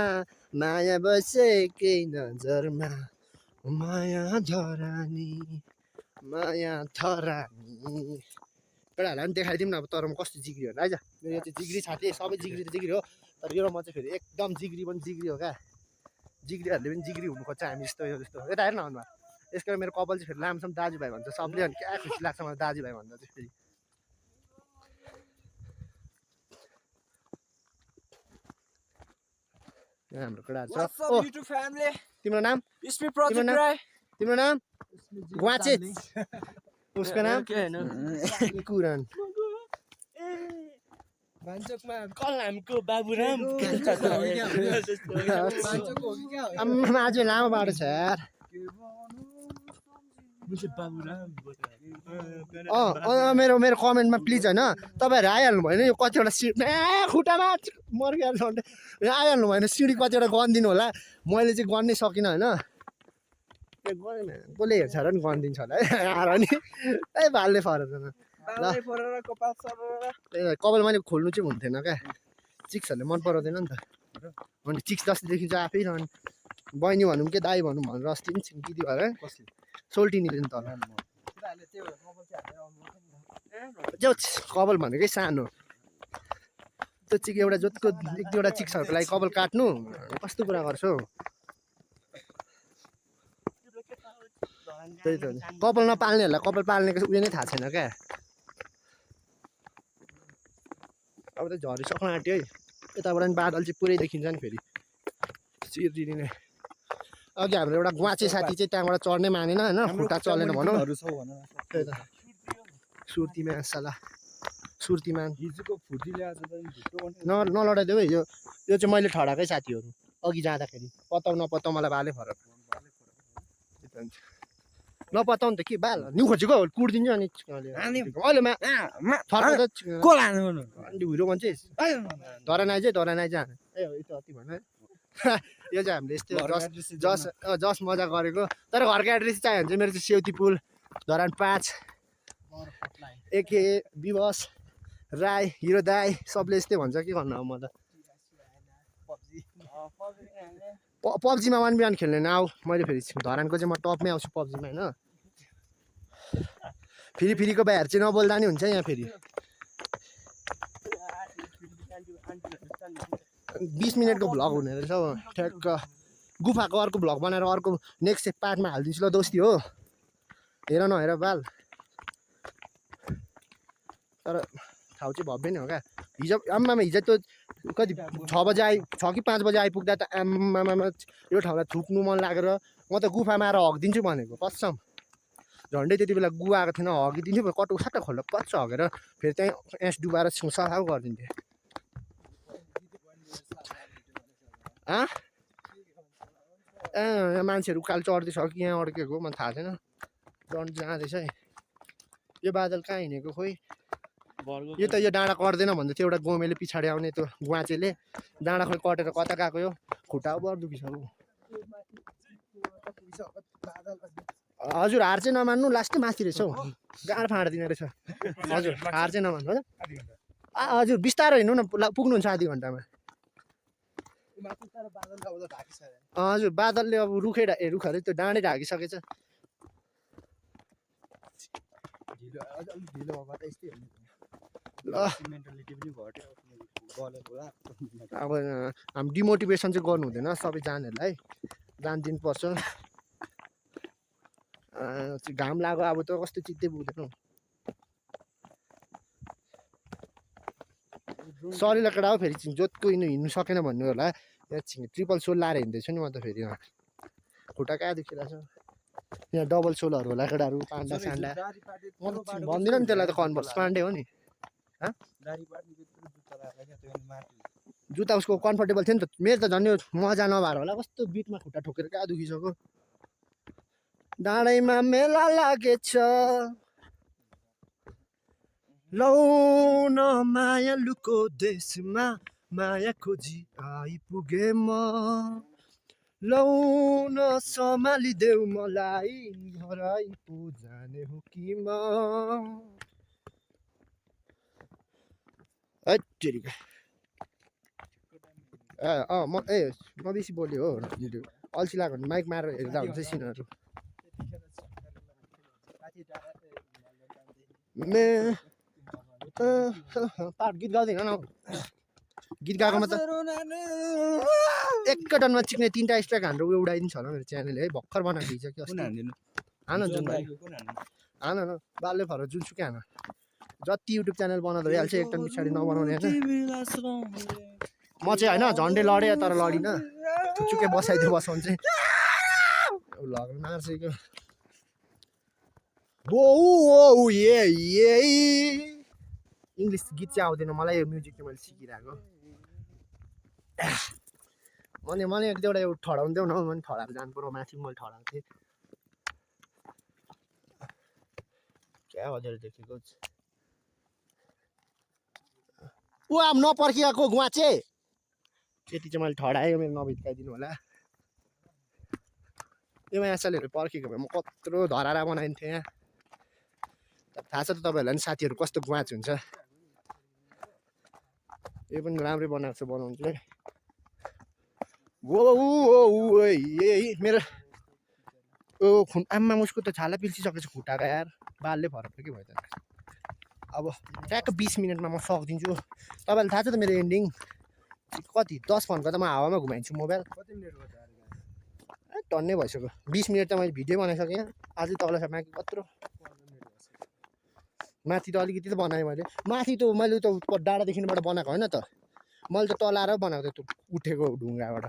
माया बसेकै नजरमा माया धरानी केटाहरूलाई पनि देखाइदिउँ न अब तर म कस्तो जिग्री हो आइज मेरो यो चाहिँ जिग्री छाती सबै जिग्री त जिग्री हो तर यो म चाहिँ फेरि एकदम जिग्री पनि जिग्री हो क्या जिग्रीहरूले पनि जिग्री हुनु खोज्छ हामी जस्तो यो जस्तो यता हेर्न अनुहार यस कारण मेरो कपाल चाहिँ फेरि लामसम्म दाजुभाइ भन्छ सबले अनि क्या खुसी लाग्छ मलाई दाजुभाइ भन्दा चाहिँ फेरि हाम्रो केटाहरू छ तिम्रो नाम तिम्रो नाम गुवाचे उसको नाम कुरन कलामको बाबुराम आज लामो बाटो छ यार मेरो कमेन्टमा प्लिज होइन तपाईँहरू आइहाल्नु भएन यो कतिवटा सिडी खुट्टामा मर्किहाल्नु आइहाल्नु भएन सिडी कतिवटा गनिदिनु होला मैले चाहिँ गर्नै सकिनँ होइन कसले हेर्छ र नि गनिदिन्छ होला है आएर नि भालले फरेन कपाल मैले खोल्नु चाहिँ हुन्थेन क्या चिक्सहरूले मन पराउँदैन नि त अनि चिक्स जस्तो देखिन्छ आफै रहनु बहिनी भनौँ के दाई भनौँ भनेर अस्ति पनि छिम्किदियो भएर सोल्टिनीले नि त कपाल भनेकै सानो त्यो चिक एउटा जोतको 1-2वटा चिक्सहरूको लागि कपाल काट्नु कस्तो कुरा गर्छौ त्यही त कपाल नपाल्नेहरूलाई कपाल पाल्नेको उयो नै थाहा छैन क्या अब त झरिसक्न आँट्यो है यताबाट नि बादल चाहिँ पुरै देखिन्छ नि फेरि चिरिरी नै अघि हाम्रो एउटा गुवाचे साथी चाहिँ त्यहाँबाट चढ्नै मानेन होइन खुट्टा चलेन भनौँ त्यही त सुर्तीमान साला सुर्तीमान नलडाइदेऊ है यो चाहिँ मैले ठडाकै साथीहरू अघि जाँदाखेरि पताउ नपताउ मलाई बालै फरक नपताउ नि त के बाल निउ खोजेको कुर्दिन्छु अनि अहिले हुरो भन्छ धरानाइज ए यस्तो अति भन यो चाहिँ हामीले यस्तो जस मजा गरेको तर घरको एड्रेस चाहियो भने चाहिँ मेरो चाहिँ सेउती पुल धरान 5 एके विवश राई हिरो दाई सबले यस्तै भन्छ के गर्नु अब म त पब्जीमा 1v1 खेल्ने न आऊ मैले फेरि धरानको चाहिँ म टपमै आउँछु पब्जीमा होइन फेरिको भाइहरू चाहिँ नबोल्दा नि हुन्छ यहाँ फेरि 20 मिनटको भ्लग हुने रहेछ हौ ठ्याक्क गुफाको अर्को भ्लग बनाएर अर्को नेक्स्ट पार्टमा हालिदिन्छु ल दोस्ती हो हेर नहेर बाल तर ठाउँ चाहिँ भव्य नै हो क्या हिजो आम्मामा हिजो त कति 6 बजे 6 कि 5 बजे आइपुग्दा त आम्मामा यो ठाउँलाई थुक्नु मन लागेर म त गुफामा आएर हगिदिन्छु भनेको कसम झन्डै त्यति बेला गुवा आएको थिएन हगिदिन्छु कटु साटा खोल्दा पच्च हगेर फेरि त्यहीँ एस डुबाएर सफा गरिदिन्थेँ मान्छेहरू उकालो चढ्दैछ कि यहाँ अड्केको मलाई थाहा छैन चढ्नु जाँदैछ है यो बादल कहाँ हिँडेको खोइ यो त यो डाँडा कट्दैन भन्दै थियो एउटा गोमेले पछाडि आउने त्यो गुवाचेले डाँडा खोइ कटेर कता गएको यो खुट्टा बर दुखिसक्यो हजुर हार चाहिँ नमान्नु लास्टै माथि रहेछ हौ गाँड फाँडिदिने रहेछ हजुर हार चाहिँ नमान्नु हजुर बिस्तारो हिँड्नु न पुग्नुहुन्छ आधी घन्टामा हजुर बादलले अब रुखहरू त्यो डाँडै ढाकिसकेछ अब हामी डिमोटिभेसन चाहिँ गर्नु हुँदैन सबैजनाहरूलाई जान दिनुपर्छ घाम लाग्यो अब त कस्तो चित्तै पुग्दैन सरिलो केटा हो फेरि जोतको हिँड्नु सकेन भन्नु होला ट्रिपल सोल लाएर हिँड्दैछु नि म त फेरि खुट्टा कहाँ दुखिरहेछ यहाँ डबल सोलहरू होला केटाहरू पान्डा सान्डा म त भन्दिनँ नि त्यसलाई त कन्भर्स पान्डे हो नि जुत्ता उसको कम्फर्टेबल थियो नि त मेरो त झन् यो मजा नभएर होला कस्तो बिटमा खुट्टा ठोकेर कहाँ दुखिसक्यो डाँडैमा मेला लागेछ लौ न मायालुको देशमा माया खोजी आइपुगे म लौ न सम्हालिदेऊ मलाई घर आइपु जाने हो कि म म बेसी बोल्यो हो अल्छी लाग्यो भने माइक मारेर हेर्दा हुन्छ सिनहरू पार्ट गीत गाउँदैन न गीत गाएकोमा त एकैटनमा चिक्ने 3टा स्ट्राइक हाम्रो उडाइदिन्छ होला मेरो च्यानलले है भर्खर बनाएको हिजो कि हान जुन हान न बाल्य फर जुनसुकै हान जति युट्युब च्यानल बनाउँदा भइहाल्छ एक टन पछाडि नबनाउने होइन म चाहिँ होइन झन्डै लडेँ तर लडिनँ थुचुकै बसाइदियो बसाउनु चाहिँ लगेर मार्छेको इङ्ग्लिस गीत चाहिँ आउँदैन मलाई यो म्युजिक चाहिँ मैले सिकिरहेको मैले एक दुईवटा एउटा ठडाउँदै न मैले ठडाएर जानु पर्यो माथि मैले ठडाएको थिएँ क्या हजुर देखेको ऊ अब नपर्खिएको गुवाचे त्यति चाहिँ मैले ठडाएँ मेरो नभित्काइदिनु होला यो माछालेहरू पर्खेको भए म कत्रो धरारा बनाइन्थेँ यहाँ थाहा छ त तपाईँहरूलाई नि साथीहरू कस्तो गुवाच हुन्छ यो पनि राम्रै बनाएको छ बनाउनु चाहिँ मेरो आम्मा उसको त छाला पिल्सिसकेको छ खुट्टाको यार बालले फरक के भयो त अब ट्याक्क 20 मिनटमा म सक्दिन्छु तपाईँलाई थाहा छ त मेरो एन्डिङ कति 10 फनको त म हावामा घुमाइन्छु मोबाइल टन्नै भइसक्यो 20 मिनट त मैले भिडियो बनाइसकेँ अझै तल छ माथि कत्रो माथि त अलिकति त बनाएँ मैले माथि त मैले त डाँडादेखिबाट बनाएको होइन त मैले त तल आएर बनाएको त्यो उठेको ढुङ्गाबाट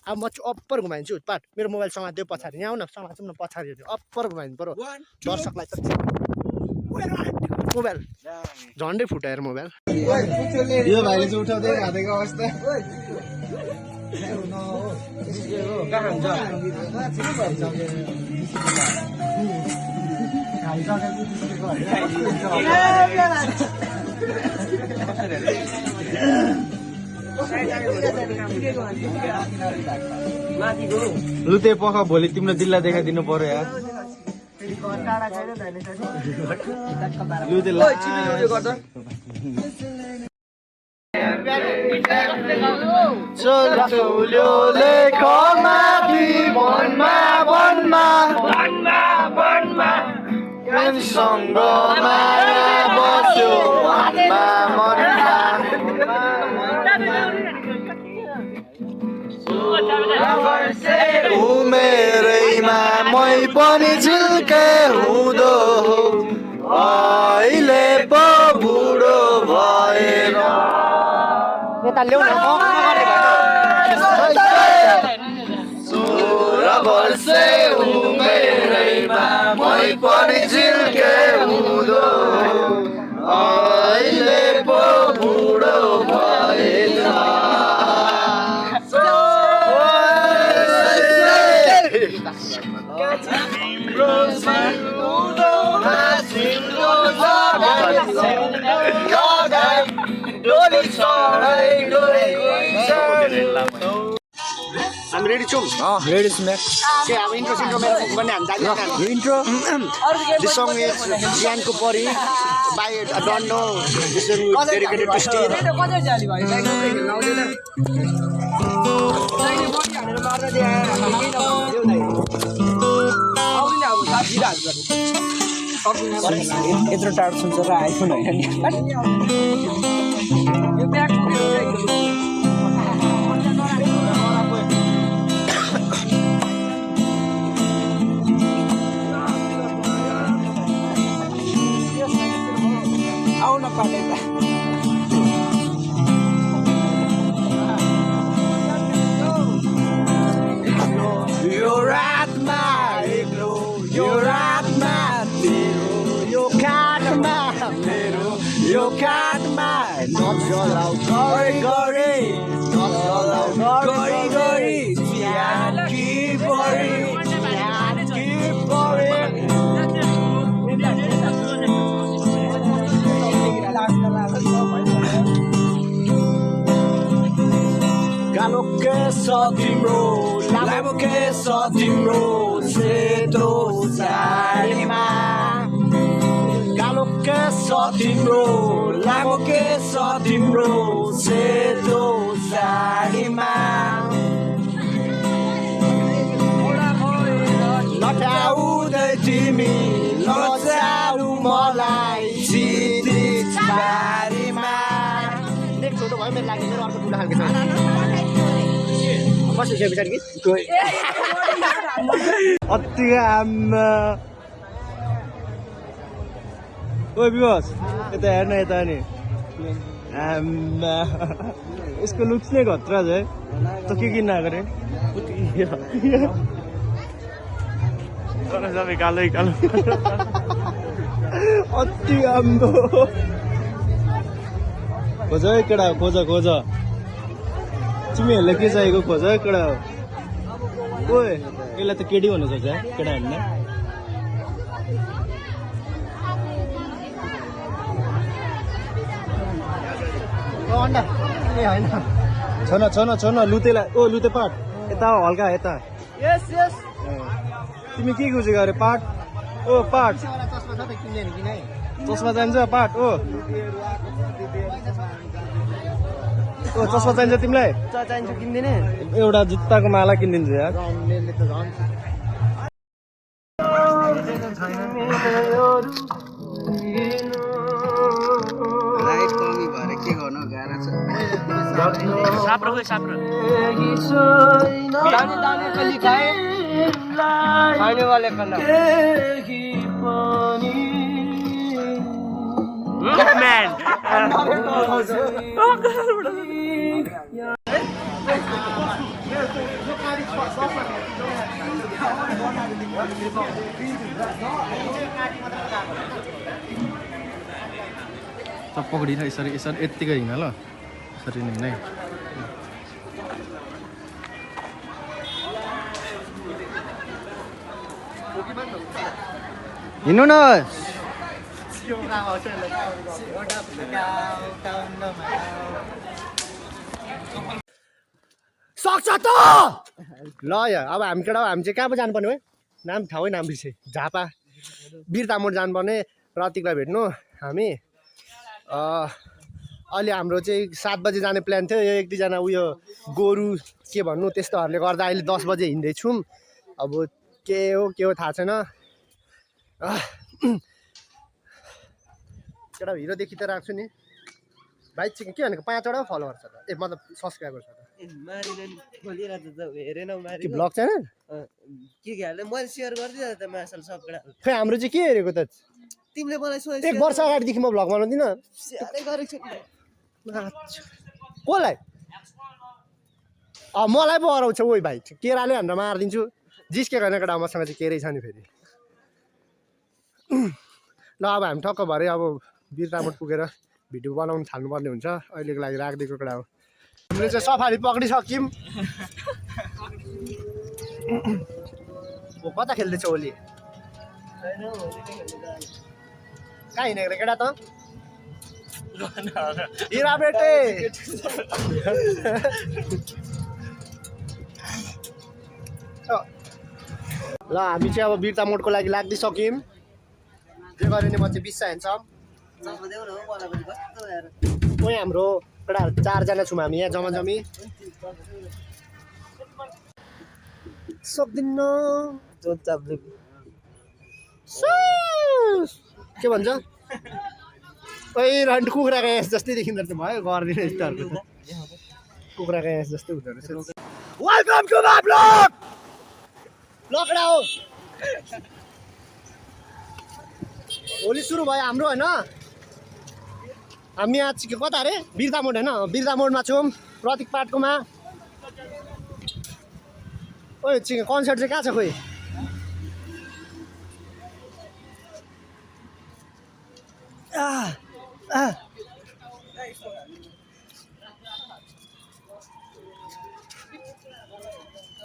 अब म चाहिँ अप्पर घुमाइदिन्छु पाट मेरो मोबाइल समात्यो पछाडि यहाँ आउन समात्छौँ न पछाडि अप्पर घुमाइदिनु पर्यो दर्शकलाई त मोबाइल झन्डै फुटाएर मोबाइल यो भाइले चाहिँ उठाउँदै हातेको अवस्था लुते पख भोलि तिम्रो जिल्ला देखाइदिनु पर्यो यार उमेरैमा मै पनि झिल्के हुँदो अहिले पो बुढो भएर वर्षे उमेरैमा मै पनि झिल्के हुँदो अहिले पो बुढो भएर हामी रेडी छौँ रेडी छु म्याम अब इन्ट्रो सिन्ट्रो मेरो पनि हामी जाँदैन इन्ट्रो दिस सङ इज ज्यानको परी by don't know this is dedicated to state यत्रो टाढो सुन्छ र आइफोन होइन यो ब्याग आउन पाले त यो रातमा एक्लो यो रातमा तेरो यो काठमा मेरो यो काठमा नजलाउ गरी गरी नजलाउ गरी गरी ज्यान कि परी ज्यान कि परी कालो केस तिम्रो लामो केस तिम्रो सेतो साडीमा कालो केस तिम्रो लामो केस तिम्रो सेतो साडीमा नटाउँदै तिमी लजाउ मलाई सिद्धिच बारीमा देख छोटो भयो मेरो लागि मेरो अर्को ठुलो खालको छ कसो छ पछाडि कि अत्तिकै आम्मा ओ विवास यता हेर्न यता नि आम्मा यसको लुक्स नै घत्रा छ है त के किन्न आएको रे सबै कालै कालो अति आम्बो खोज है केटा खोज खोज तिमीहरूलाई के चाहिएको खोज है केटा ओए यसलाई त केटी भन्नु सक्छ केटाहरूले छ न लुतेलाई ओ लुते पाट यता हल्का यता यस यस तिमी के खोजेको अरे पाट ओ पाट चस्मा चाहिन्छ पाट ओ चस्मा चाहिन्छ तिमीलाई चाहिन्छ किन्दिने एउटा जुत्ताको माला किनिदिन्छु यार लाइट कमी भएर के गर्नु गाह्रो छ साप्रो गयो साप्रो दाने दाने कली खाए खाने वाले खाना म्यान पक्रिन यसरी यसरी यत्तिकै हिँड ल यसरी नै हिँड हिँड्नु न सक्छ त ल यहाँ अब हामी केटा हामी चाहिँ कहाँ पो जानुपर्ने हो नाम ठाउँै नाम बिर्सेँ झापा वीरतामोड जानुपर्ने प्रतीकलाई भेट्नु हामी अहिले हाम्रो चाहिँ 7 बजे जाने प्लान थियो यो एक दुईजना उयो गोरु के भन्नु त्यस्तोहरूले गर्दा अहिले 10 बजे हिँड्दैछौँ अब के हो थाहा छैन केटा हिरोदेखि त राख्छु नि भाइ चाहिँ के भनेको 5 वटा फलोवर छ त ए मतलब सब्सक्राइबर छ त के ब्लग च्यानल मैले सेयर गरिदिएँ त मासल सब केटा खै हाम्रो चाहिँ के हेरेको त तिमीले मलाई 1 वर्ष अगाडिदेखि म भ्लग बनाउँदिनँ सेयरै गरेको छु कसलाई मलाई पो हराउँछ ओइ भाइ केराले भनेर मारिदिन्छु जिस्के गर्ने केटा मसँग चाहिँ केरै छ नि फेरि ल अब हामी ठक्क भरे अब वीरतामोड पुगेर भिडियो बनाउनु थाल्नुपर्ने हुन्छ अहिलेको लागि राखिदिएको केटा हो हामीले चाहिँ सफारी पक्रिसक्यौँ कता खेल्दैछ ओली कहाँ हिँडेको केटा त हिरा बेटे ल हामी चाहिँ अब वीरतामोडको लागि लाग्दिसक्यौँ जे गरे नि म चाहिँ बिस्सा हिँड्छ कोही हाम्रो केटाहरू 4 जना छौँ हामी यहाँ जम्मा जमी सक्दिन के भन्छ ओइ रन्ट कुखुराको एस जस्तै देखिँदो रहेछ भयो गरिदिनु यस्तोहरूको त कुखुराको एस जस्तै हुँदो रहेछ वेलकम टु माई ब्लग लकडा हो होली सुरु भयो हाम्रो होइन हामी आज कता अरे वीरतामोड होइन वीरतामोडमा छौँ प्रतीक पाटकोमा ओइ कन्सर्ट चाहिँ कहाँ छ खोइ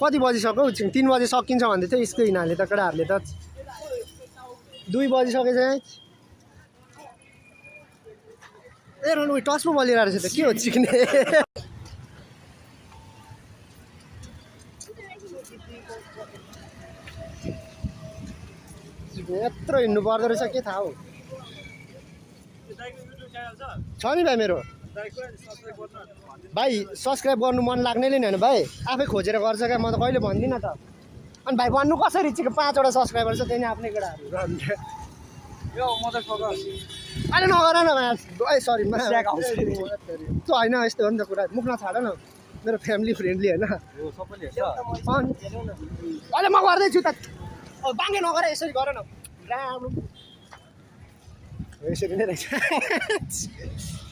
कति बजिसक्यो 3 बजे सकिन्छ भन्दै थियो यसको यिनीहरूले त केटाहरूले त 2 बजिसकेछ ए रनु टच पो बलिरहेको रहेछ त के हो चिक्ने यत्रो हिँड्नु पर्दो रहेछ के थाहा हो छ नि भाइ मेरो भाइ सब्सक्राइब गर्नु मन लाग्नेले नि होइन भाइ आफै खोजेर गर्छ क्या म त कहिले भन्दिनँ त अनि भाइ भन्नु कसरी चाहिँ 5 वटा सब्सक्राइबर छ त्यही आफ्नै केटाहरू अहिले नगर न भाइ सरी त्यो होइन यस्तो हो नि त कुरा मुख नछाड न मेरो फ्यामिली फ्रेन्डली होइन अहिले म गर्दैछु त बाङ्गे नगर यसरी गर न राम्रो यसरी नै रहेछ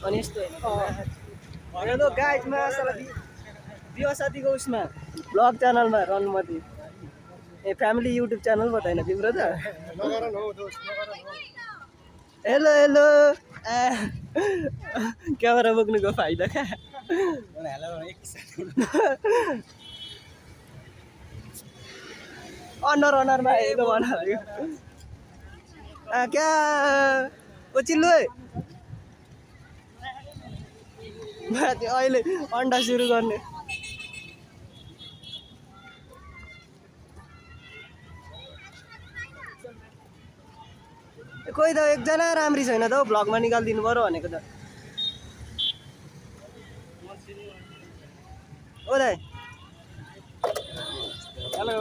अनि यस्तो हेलो गाइज मासला दियो साथीको उसमा ब्लग च्यानलमा रनमती ए फ्यामिली युट्युब च्यानल बताएन तिम्रो त हेलो हेलो क्यामेरा बोक्नुको फाइदा क्या अनुहारमा हेलो भन क्या ओ चिल्लो अहिले अन्डा सुरु गर्ने कोही त एकजना राम्री छैन त हौ भ्लगमा निकालिदिनु पर्यो भनेको त ओ दाइ हेलो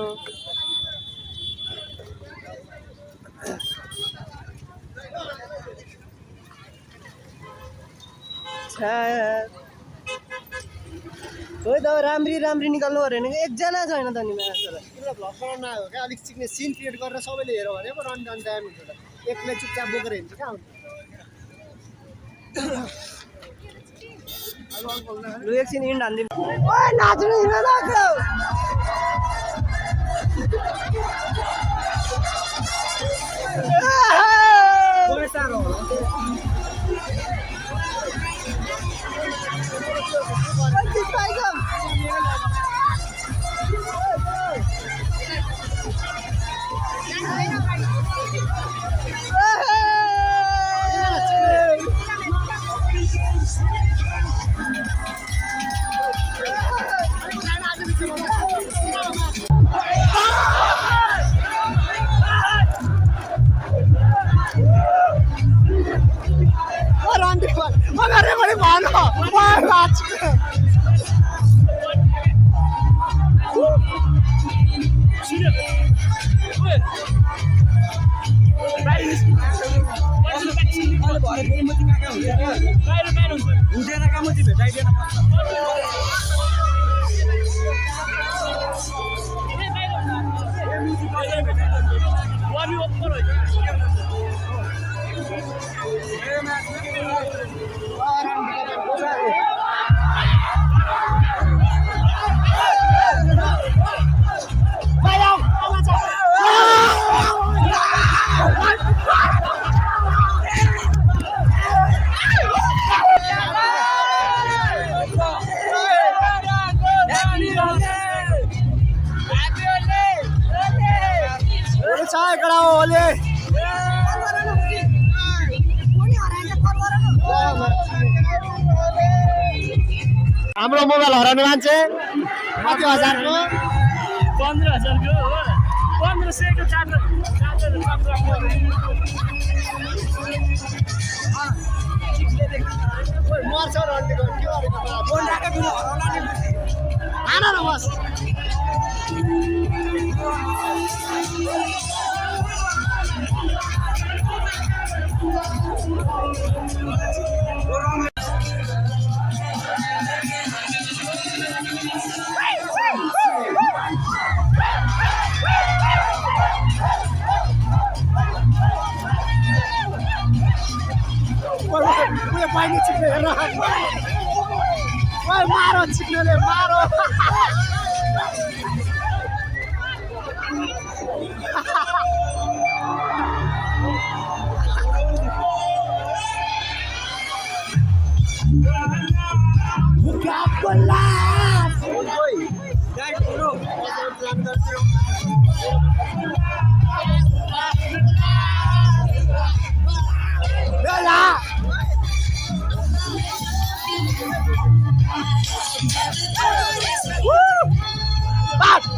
हो त राम्री निकाल्नु पऱ्यो नि एकजना छैन त नि मान्छेलाई तिमीलाई भ्लग बनाउन आयो क्या अलिक सिक्ने सिन क्रिएट गरेर सबैले हेऱ्यो भने पो रन टाइम हुन्छ त एक्लै चुपचाप बोकेर हिँड्छ कहाँ हुन्छ लु एकछिन हिँड हान्दिउँ ओए नाच्नु हिँड लाग्यो हाम्रो मोबाइल हराउने मान्छे कति हजारको 15,000 हो 1500 को चार्जर मर्छ रन्डीको के गरेको फोन राखेको बिना हराउला नि आन न बस पानी छिक्ने हेर मारो छिक्नेले मारो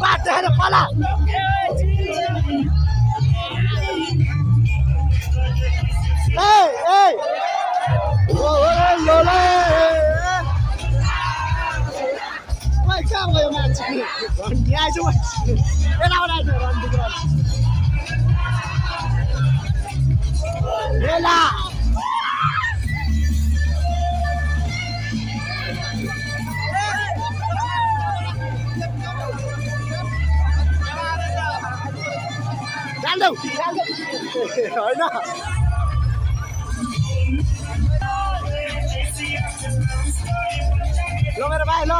Pat, ada pala. Hey. Lola. Why can't we match? Yeah, I do. And I do run the ground. Lola. होइन ल मेरो भाइ ल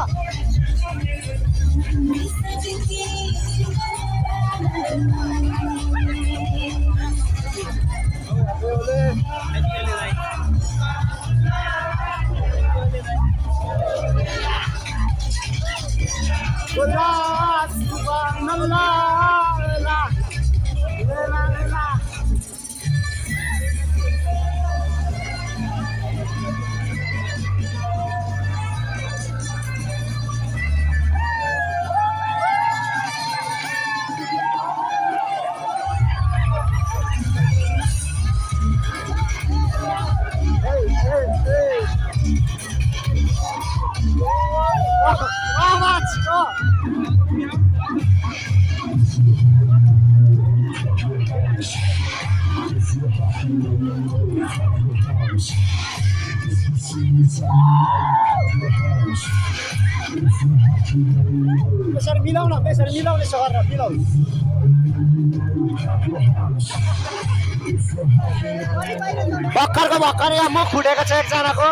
यसरी मिलाउन यसरी मिलाउने सर मिलाउ भर्खर यहाँ मुख फुटेको छ एकजनाको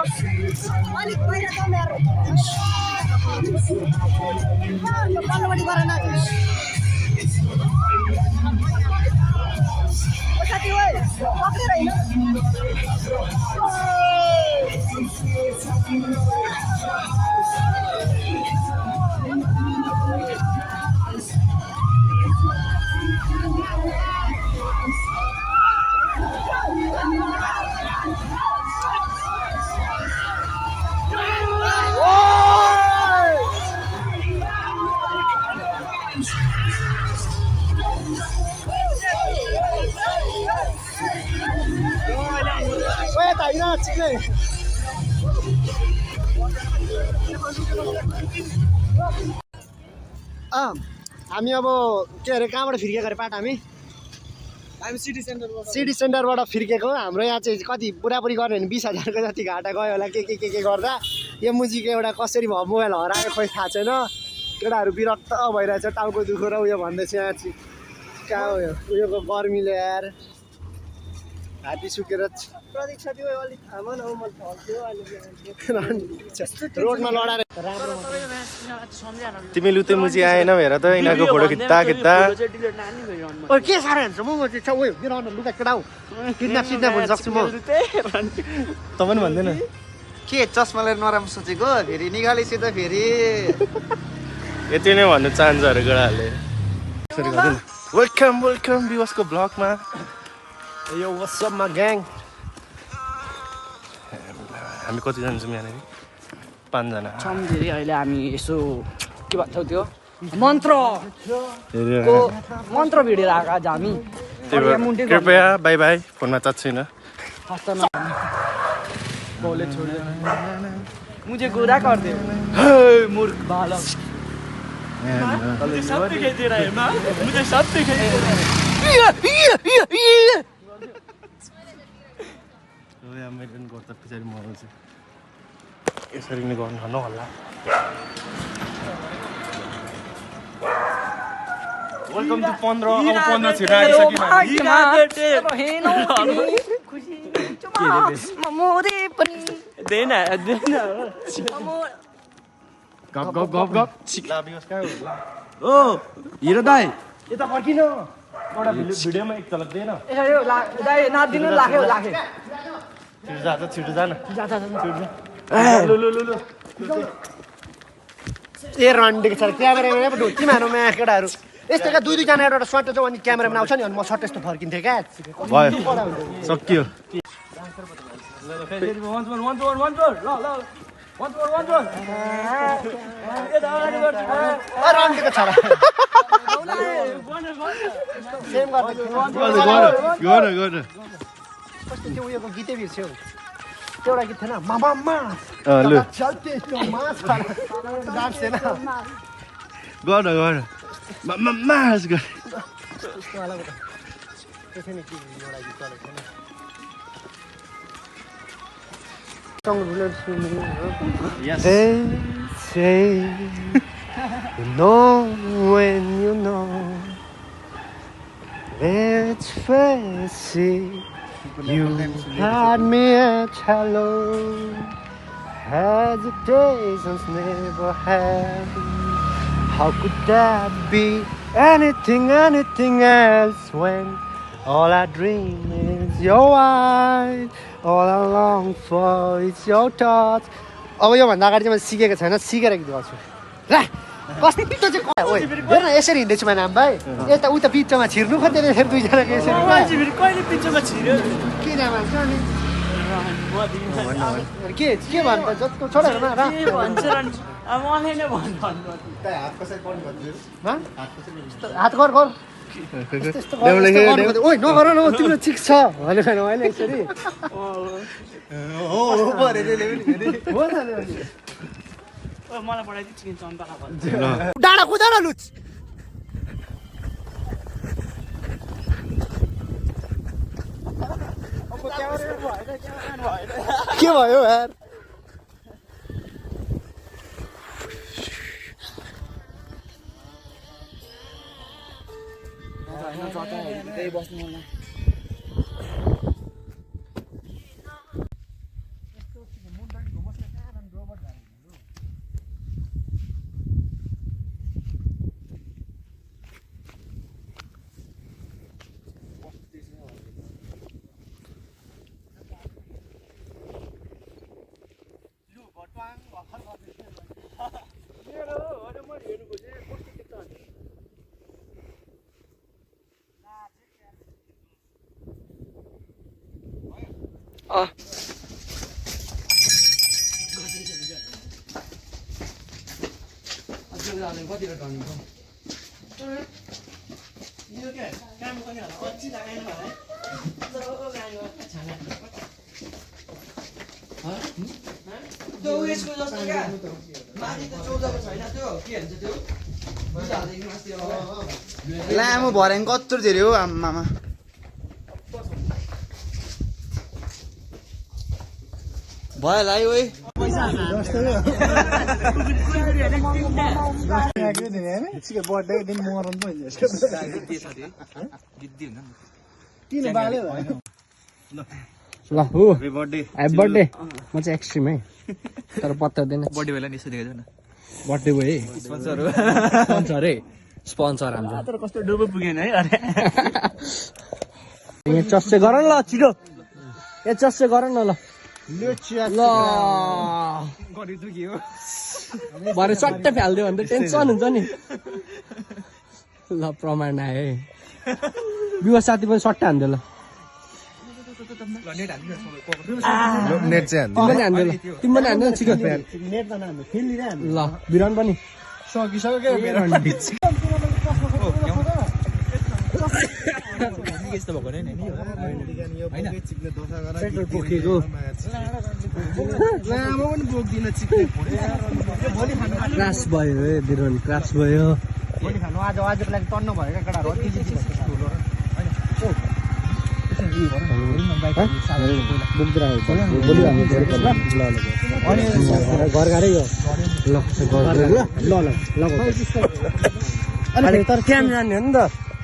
हामी अब के अरे कहाँबाट फिर्केको अरे पाट हामी सिटी सेन्टरबाट फिर्केको हाम्रो यहाँ चाहिँ कति पुरापुरी गर्यो भने 20,000को जति घाटा गयो होला के गर्दा यो मुजीको एउटा कसरी भयो मोबाइल हरायो खोइ थाहा छैन केटाहरू विरक्त भइरहेछ टाउको दुखो र उयो भन्दैछ यहाँ चाहिँ कहाँ उयोको गर्मीले यार हात्ती सुकेर रोडमा लडाएर तिमी लुते मुजी आएन हेर त यिनीहरूको फोटो खिच्दा के साह्रो हुन्छ म चाहिँ उयो मेरो लुगा केटा हौ किडन्याप हुन सक्छु म त पनि भन्दैन के चस्मा लिएर नराम्रो सोचेको फेरि निकालिसित फेरि यति नै भन्नु चाहन्छ अरे केटाहरूले वेलकम विवासको ब्लगमा यो वाट्सएपमा ग्याङ हामी कति जान्छौँ यहाँनिर 5 जना छौँ धेरै अहिले हामी यसो के भन्छौ त्यो मन्त्र भिडेर आएको आज हामी कृपया बाई बाई फोनमा चार्ज छैन मुझे गोरा कर दे मूर्ख बालक मुझे सब दिखाई दे रहा है माँ मुझे सब दिखाई दे रहा है मैले गर्दा पछाडि मराउँछु यसरी नै गर्नु नहोला वेलकम टु 15 अब 15 छिटो ओ हिरो दाइ यता फर्किन एउटा भिडियोमा एक झलक दिएन दाइ नादिनु लाखे छिटो जा न ए रन्डेको छ क्यामेराम्यान पो तिमीहरूमा केटाहरू यस्तोका 2-2 जना एउटा सर्ट छ अनि क्यामेराम्यान आउँछ नि अनि म सर्ट यस्तो फर्किन्थेँ क्या भयो सकियो रन्डेको छ सेम गर कस्तो त्यो उयोको गीतै बिर्स्यौ एउटा गीत थिएन मामा लु चल्ते त्यो मास डान्स थिएन गर मास गर त्यसै नि के एउटा गीत चलेको थिएन They say you know when you know let's face it you had me at hello hesitations never happened how could that be anything else when all I dream is your eyes all I long for is your touch अब योभन्दा अगाडि चाहिँ मैले सिकेको छैन सिकेर गीत गाउँछु ल कस्तो चाहिँ ओइ हेर न यसरी हिँड्दैछु मैले आम भाइ यता उता बिचमा छिर्नु खोज्दैन यसरी 2 जनाको यसरी कहिले पिछोमा छिर्यो के नाम हाल्छ अनि के भन्नु त जस्तो छोडेर न र के भन्छ र अब मलाई नै भन्नु हात गर ओइ नगर न तिम्रो चिक छ भने छैन होइन यसरी मलाई पठाइदियो चिकन चम्पाला भन्छ डाँडा कुदाएर लुच के भयो यार लामो भर्याङ कत्रो धेरै हो आम्मामा भयो लाई ओइ ल हो ह्यापी बर्थडे म चाहिँ एक्सट्रिम है तर पत्ता दिएन बर्थडे बेला नि यसो देखेको न बर्थडे भयो है स्पोन्सर हो स्पोन्सर है स्पोन्सर हाम्रो तर कस्तो डुबो पुगेन है अरे यहाँ चस्से गर न ल छिटो यहाँ चस्से गर न ल ल भरे सट्टै फालिदियो भने त टेन्सन हुन्छ नि ल प्रमाण आयो है विवाह साथी पनि सट्टै हान्दियो ल नेट चाहिँ हान्दियो तिमी पनि हान्दियो छिटो ल बिरान पनि पेट्रोल पोखेको क्रास भयो है बिरान क्रास भयो आजको लागि तन्नु भएको केटाहरू घर घरै हो ल तर क्याम्प जाने हो नि त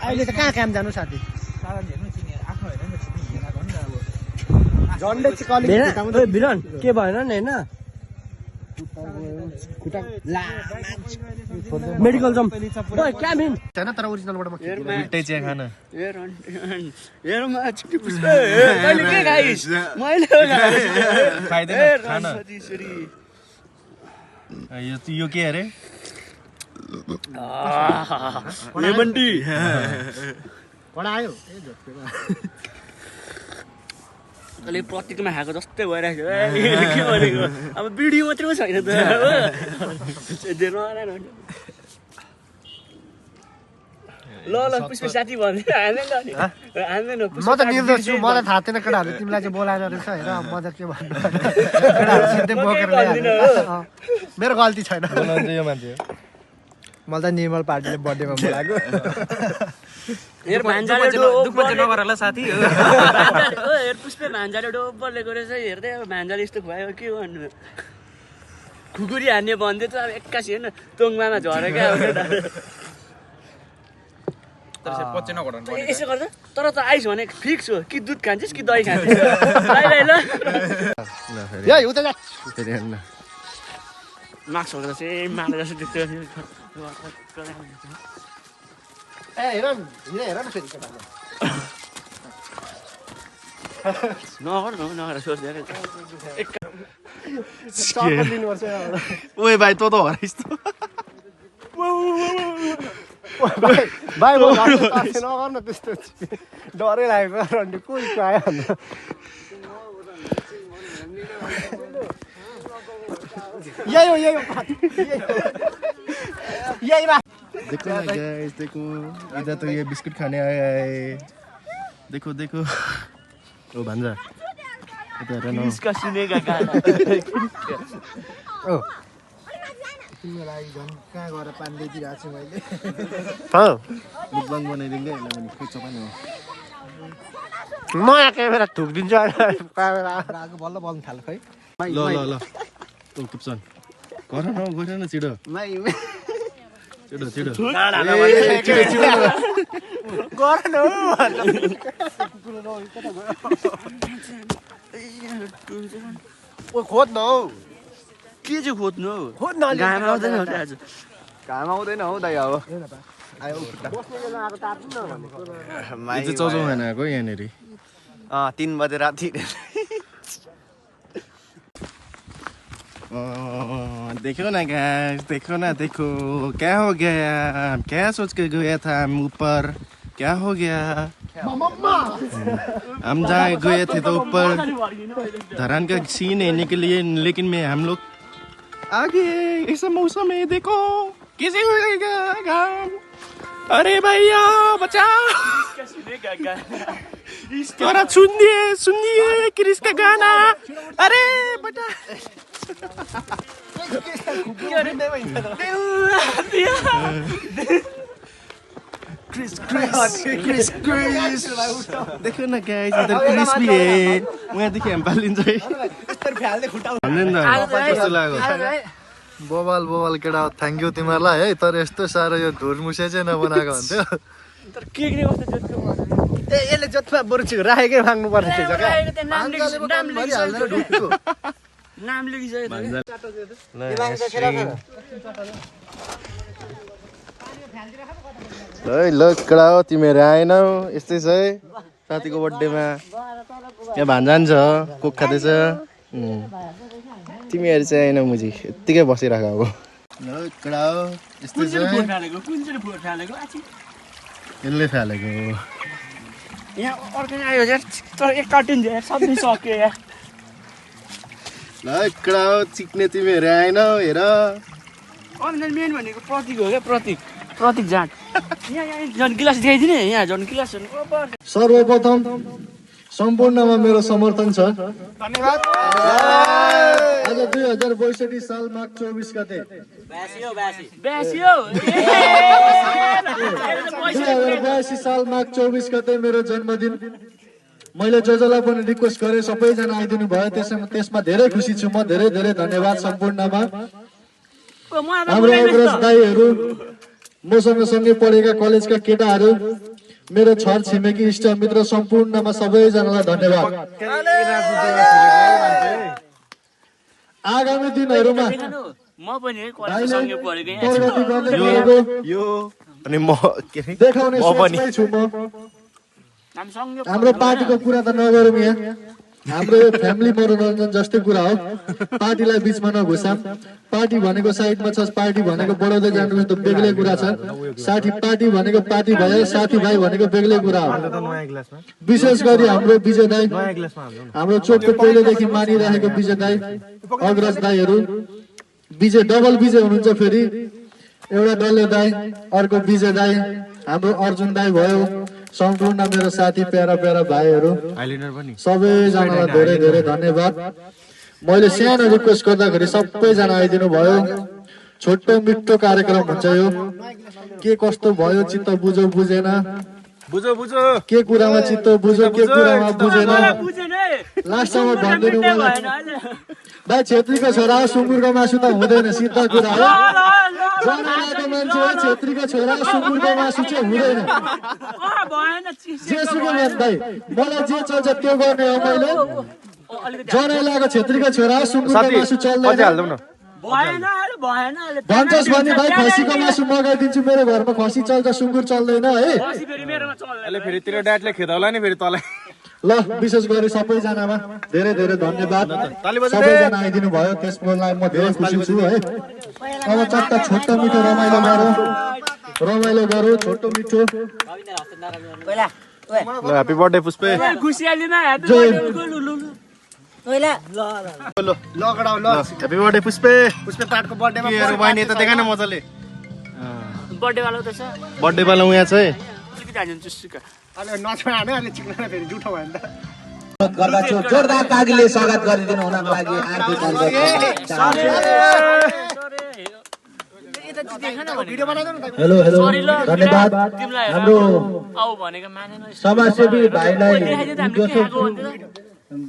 अहिले त कहाँ क्याम्प जानु साथी बिरन के भएन नि होइन मेडिकल जम क्याम्प छैन तर ओरिजिनलबाट मिठै चिया खान यो के अरे आयो अलिक प्रतीकमा खाएको जस्तै भइरहेको छ के भनेको अब भिडियो मात्रै छैन त ल ल पुष्प साथी भन्दै हान्दैन म त निर्दोष छु मलाई थाहा थिएन केटाहरूले तिमीलाई चाहिँ बोलाएर रहेछ हेर म त के भन्नु केटाहरू सिधै बोकेर ल्याइहाल्यो मेरो गल्ती छैन यो मान्छे मलाई त निर्मल पार्टीले बर्थडेमा बोलाएको दुःख चाहिँ नगर ल साथी पुष्पे भान्जाले डोब्बरले गरेछ हेर्दै अब भान्जाले यस्तो खुवायो के भन्नु खुकुरी हान्ने भन्दै त अब एक्कासी होइन तोङमामा झरे क्या यसो गर्दा तर त आइस भने फिक्स हो कि दुध खान्छस् कि दही खान्छस् मार्क्स हुँदा चाहिँ माला जस्तो देख्छ हेर न फेरि नगर सोच्दै ओए भाइ तँ त हराइस् त भाइ नगर न त्यस्तो डरै लागेको कोही आयो अन्त यही हो देखो ना गाइस देखो इधर तो ये बिस्कुट खाने आया है देखो देखो ओ भान्जा इसका सुनेगा गाना ओ तिम्रो लागि झन् कहाँ गएर पानी दिइरहेको छु मैले मुकबाङ बनाइदिँदै होला भने के चपान हो नयाँ क्यामेरा थुकिदिन्छु क्यामेरा बल्ल बल्न थाल्यो खै ल ल ल कुप्सन गर न छिटो छिटो छिटो खोज न हौ के चाहिँ खोज्नु हौ खोज्न घाम आउँदैन हो आज घाम आउँदैन हौ दाइ अब चौचौ खाना आएको यहाँनिर 3 बजे राति देखो ना गैस देखो ना देखो क्या हो गया क्या सोच के गया था हम ऊपर क्या हो गया हम जहाँ गए थे तो ऊपर धरान का सीन है के लिए लेकिन मैं हम लोग आगे ऐसा मौसम है देखो कैसे होगा काम अरे भैया बचाओ थोड़ा सुनिए क्रिस का गाना अरे बेटा क्रिस देखो ना गाइस इधर क्रिस भी है वहाँदेखि हामी पालिन्छ है भन्ने नि त कस्तो लाग्यो बोबाल केटा थ्याङ्क यू तिमीहरूलाई है तर यस्तो साह्रो यो धुरमुसे चाहिँ नबनाएको हुन्थ्यो यसले जत्था बरु राखेकै माग्नु पर्ने थिएछ क्या नाम लेखिसक्यो है ल कडा हो तिमीहरू आएनौ यस्तै छ है साथीको बर्थडेमा यहाँ भान्जा छ कोक खाँदैछ तिमीहरू चाहिँ आएनौ मुजी यत्तिकै बसिराख अब ल कडा हो यस्तै छ यसले फालेको यहाँ अर्को आयो यार तर एक कार्टुन दियो सबै सक्यो यार ल कडा हो चिक्ने तिमीहरू आएनौ हेर अन्त मेन भनेको प्रतीक हो क्या प्रतीक जाँड यहाँ झन् गिलास देखाइदिने यहाँ झन् गिलास सर्वप्रथम सम्पूर्णमा मेरो समर्थन छ आज 2062 साल माघ 24 गते 2082 साल माघ 24 गते मेरो जन्मदिन मैले जसलाई पनि रिक्वेस्ट गरेँ सबैजना आइदिनु भयो त्यसमा धेरै खुसी छु म धेरै धेरै धन्यवाद सम्पूर्णमा हाम्रो अग्रज दाइहरू मसँग सँगै पढेका कलेजका केटाहरू मेरो छर छिमेकी इष्ट मित्र सम्पूर्णमा सबैजनालाई धन्यवाद आगामी दिनहरूमा म पनि कलेजसँगै पढेको प्रगति गर्ने गरेको यो अनि म के अरे देखाउने सोचमै छु म हाम्रो पार्टीको कुरा त नगरौँ यहाँ हाम्रो यो फ्यामिली मनोरञ्जन जस्तै कुरा हो पार्टीलाई बिचमा नघुसाम पार्टी भनेको साइडमा छ पार्टी भनेको बढाउँदै जानु त बेग्लै कुरा छ पार्टी भनेको पार्टी भयो साथीभाइ भनेको बेग्लै कुरा हो विशेष गरी हाम्रो विजय दाइ हाम्रो चोकको पहिलेदेखि मानिरहेको विजय दाइ अग्रज दाइहरू विजय डबल विजय हुनुहुन्छ फेरि एउटा डल्ले दाइ अर्को विजय दाइ हाम्रो अर्जुन दाइ भयो सम्पूर्ण मेरो साथी प्यारा प्यारा भाइहरू सबैजनालाई धेरै धेरै धन्यवाद मैले सानो रिक्वेस्ट गर्दाखेरि सबैजना आइदिनु भयो छोटो मिठो कार्यक्रम हुन्छ यो के कस्तो भयो चित्त बुझो बुझेन के कुरामा चित्त बुझो के कुरामा बुझेन लास्टमा भनिदिनु मलाई भाइ छेत्रीको छोरा सुँगुरको मासु त हुँदैन सिद्ध कुरा हो जनताको मान्छे हो छेत्रीको छोरा सुँगुरको मासु चाहिँ हुँदैन जेसुकै भए भाइ मलाई जे चल्छ त्यो गर्ने हो मैले जनैलाको छेत्रीको छोरा सुँगुरको मासु चल्दैन भन्छस् भने भाइ खसीको मासु मगाइदिन्छु मेरो घरमा खसी चल्छ सुँगुर चल्दैन है ल विशेष गरी सबैजनामा धेरै धेरै धन्यवाद सबैजना आइदिनु भयो त्यसको लागि म धेरै खुसी छु है अब चट्टा छोटो मिठो रमाइलो गरौँ छोटो मिठो ह्यापी बर्थडे पुष्पे ह्यापी बर्थडे पुष्पे पाठको बर्थडेमा बहिनी त देखा न मजाले बर्थडेवाला त छ बर्थडेवाला उहाँ छ है जोरदार तालीले स्वागत गरिदिनु हुनको लागि हार्दिक भिडियो बनाइदेऊ न हेलो हेलो सरी ल धन्यवाद तिमीलाई हाम्रो आऊ भनेको मानेन समाजसेवी भाइलाई देखाइदियो त हामीले के खाएको भन्थ्यो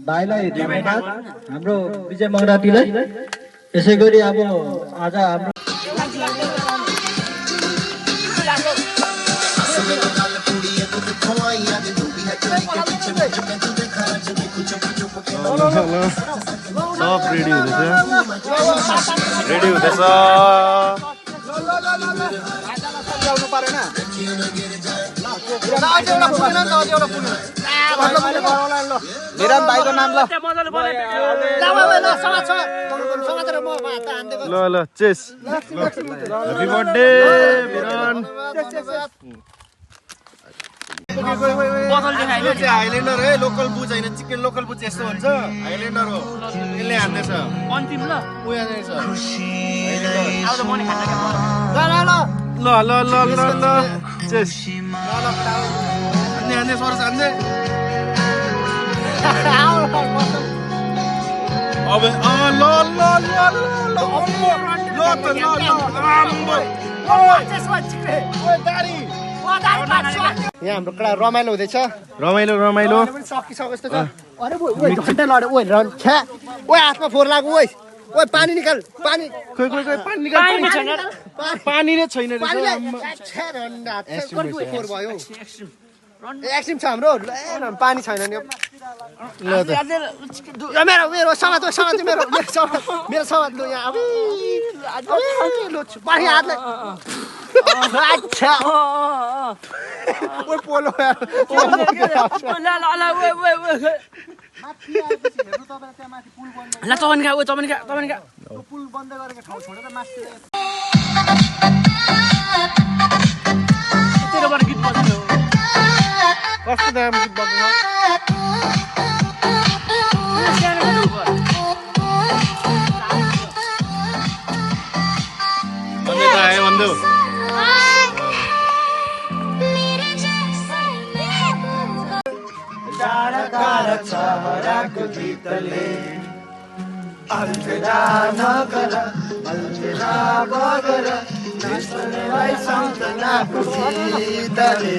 भाइलाई धन्यवाद हाम्रो विजय मगरातीलाई यसै गरी अब आज हाम्रो सब रेडी हुँदैछ निरम भाइको नाम ल मजाले बनाइदियो ल ल चेस ह्यापी बर्थडे बिरन बदल देखाइदियो हाइल्यान्डर है लोकल बुज होइन चिकन लोकल बुज यस्तो हुन्छ हाइल्यान्डर हो यसले हान्दैछ अन्तिम ल उ यहाँनिर छ अब त मनी खान्छ क्या ल ल ल ल ल चेस हान्ने हान्ने सरस हान्ने अब ल ल ल ल ल त ल यहाँ हाम्रो कडा रमाइलो हुँदैछ रमाइलो रमाइलो पनि सकिसक्यो जस्तो छ अरे ओइ झट्टै लड्यो ओइ छ्या ओइ हातमा फोहोर लाग्यो ओइ ओइ पानी निकाल पानी खोइ खोइ खोइ पानी निकाल पानी नै छैन फोहोर भयो एक्सट्रिम छ हाम्रो पानी छैन नि ल त मेरो मेरो समाज मेरो मेरो समाज लु यहाँ पानी हातले अच्छा ओइ पोलो ल चमन खा चमन खा पुल बन्द गरेको ठाउँ छोडेर माथि तेरोबाट गीत बज्यो कस्तो दाम गीत बज्छ भन्दै त आयो भन्दै चराको गीतले अल्झेरा नगर अल्झेरा बगर बिर्सनेलाई सम्झनाको गीतले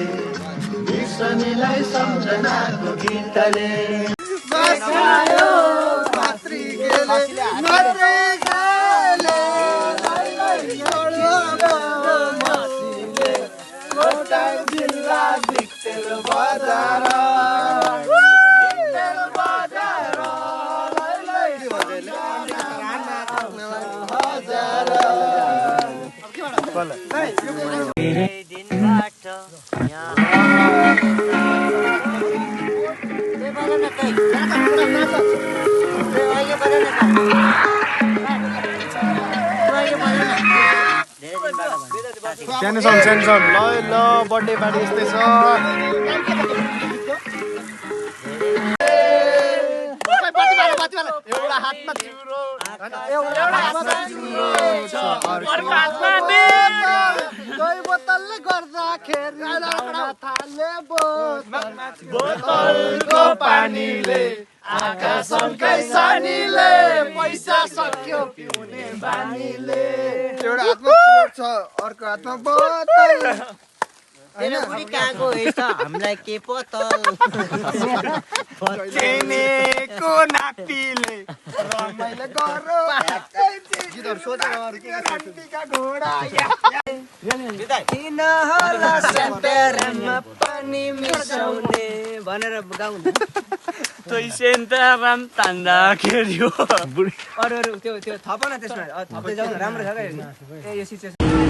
बिर्सनेलाई सम्झनाको गीतले बसायो पात्री गेले मात्रै गाले मसीले कोटा जिल्ला दिक्तेल बजार सानो ल ल बर्थडे पार्टी यस्तै छ एउटा हातमा चुरो दुई बोतलले गर्दाखेरि थाले बोतलको पानीले आकाशकै सानीले पैसा सक्यो पिउने बानीले एउटा हातमा चुरोट छ अर्को हातमा बोतल तेरो बुढी कहाँको रहेछ हामीलाई के पतल चिनेको नातिले रमाइलो गरो गीतहरु सोचेर घोडा किन होला सेन्टरमा पनि मिसाउने भनेर गाउनु तै सेन्टराम तान्दाखेरि हो अरू त्यो थप न त्यसमा थप्दै जाउँ राम्रो छ क्या ए यो सिचुएसन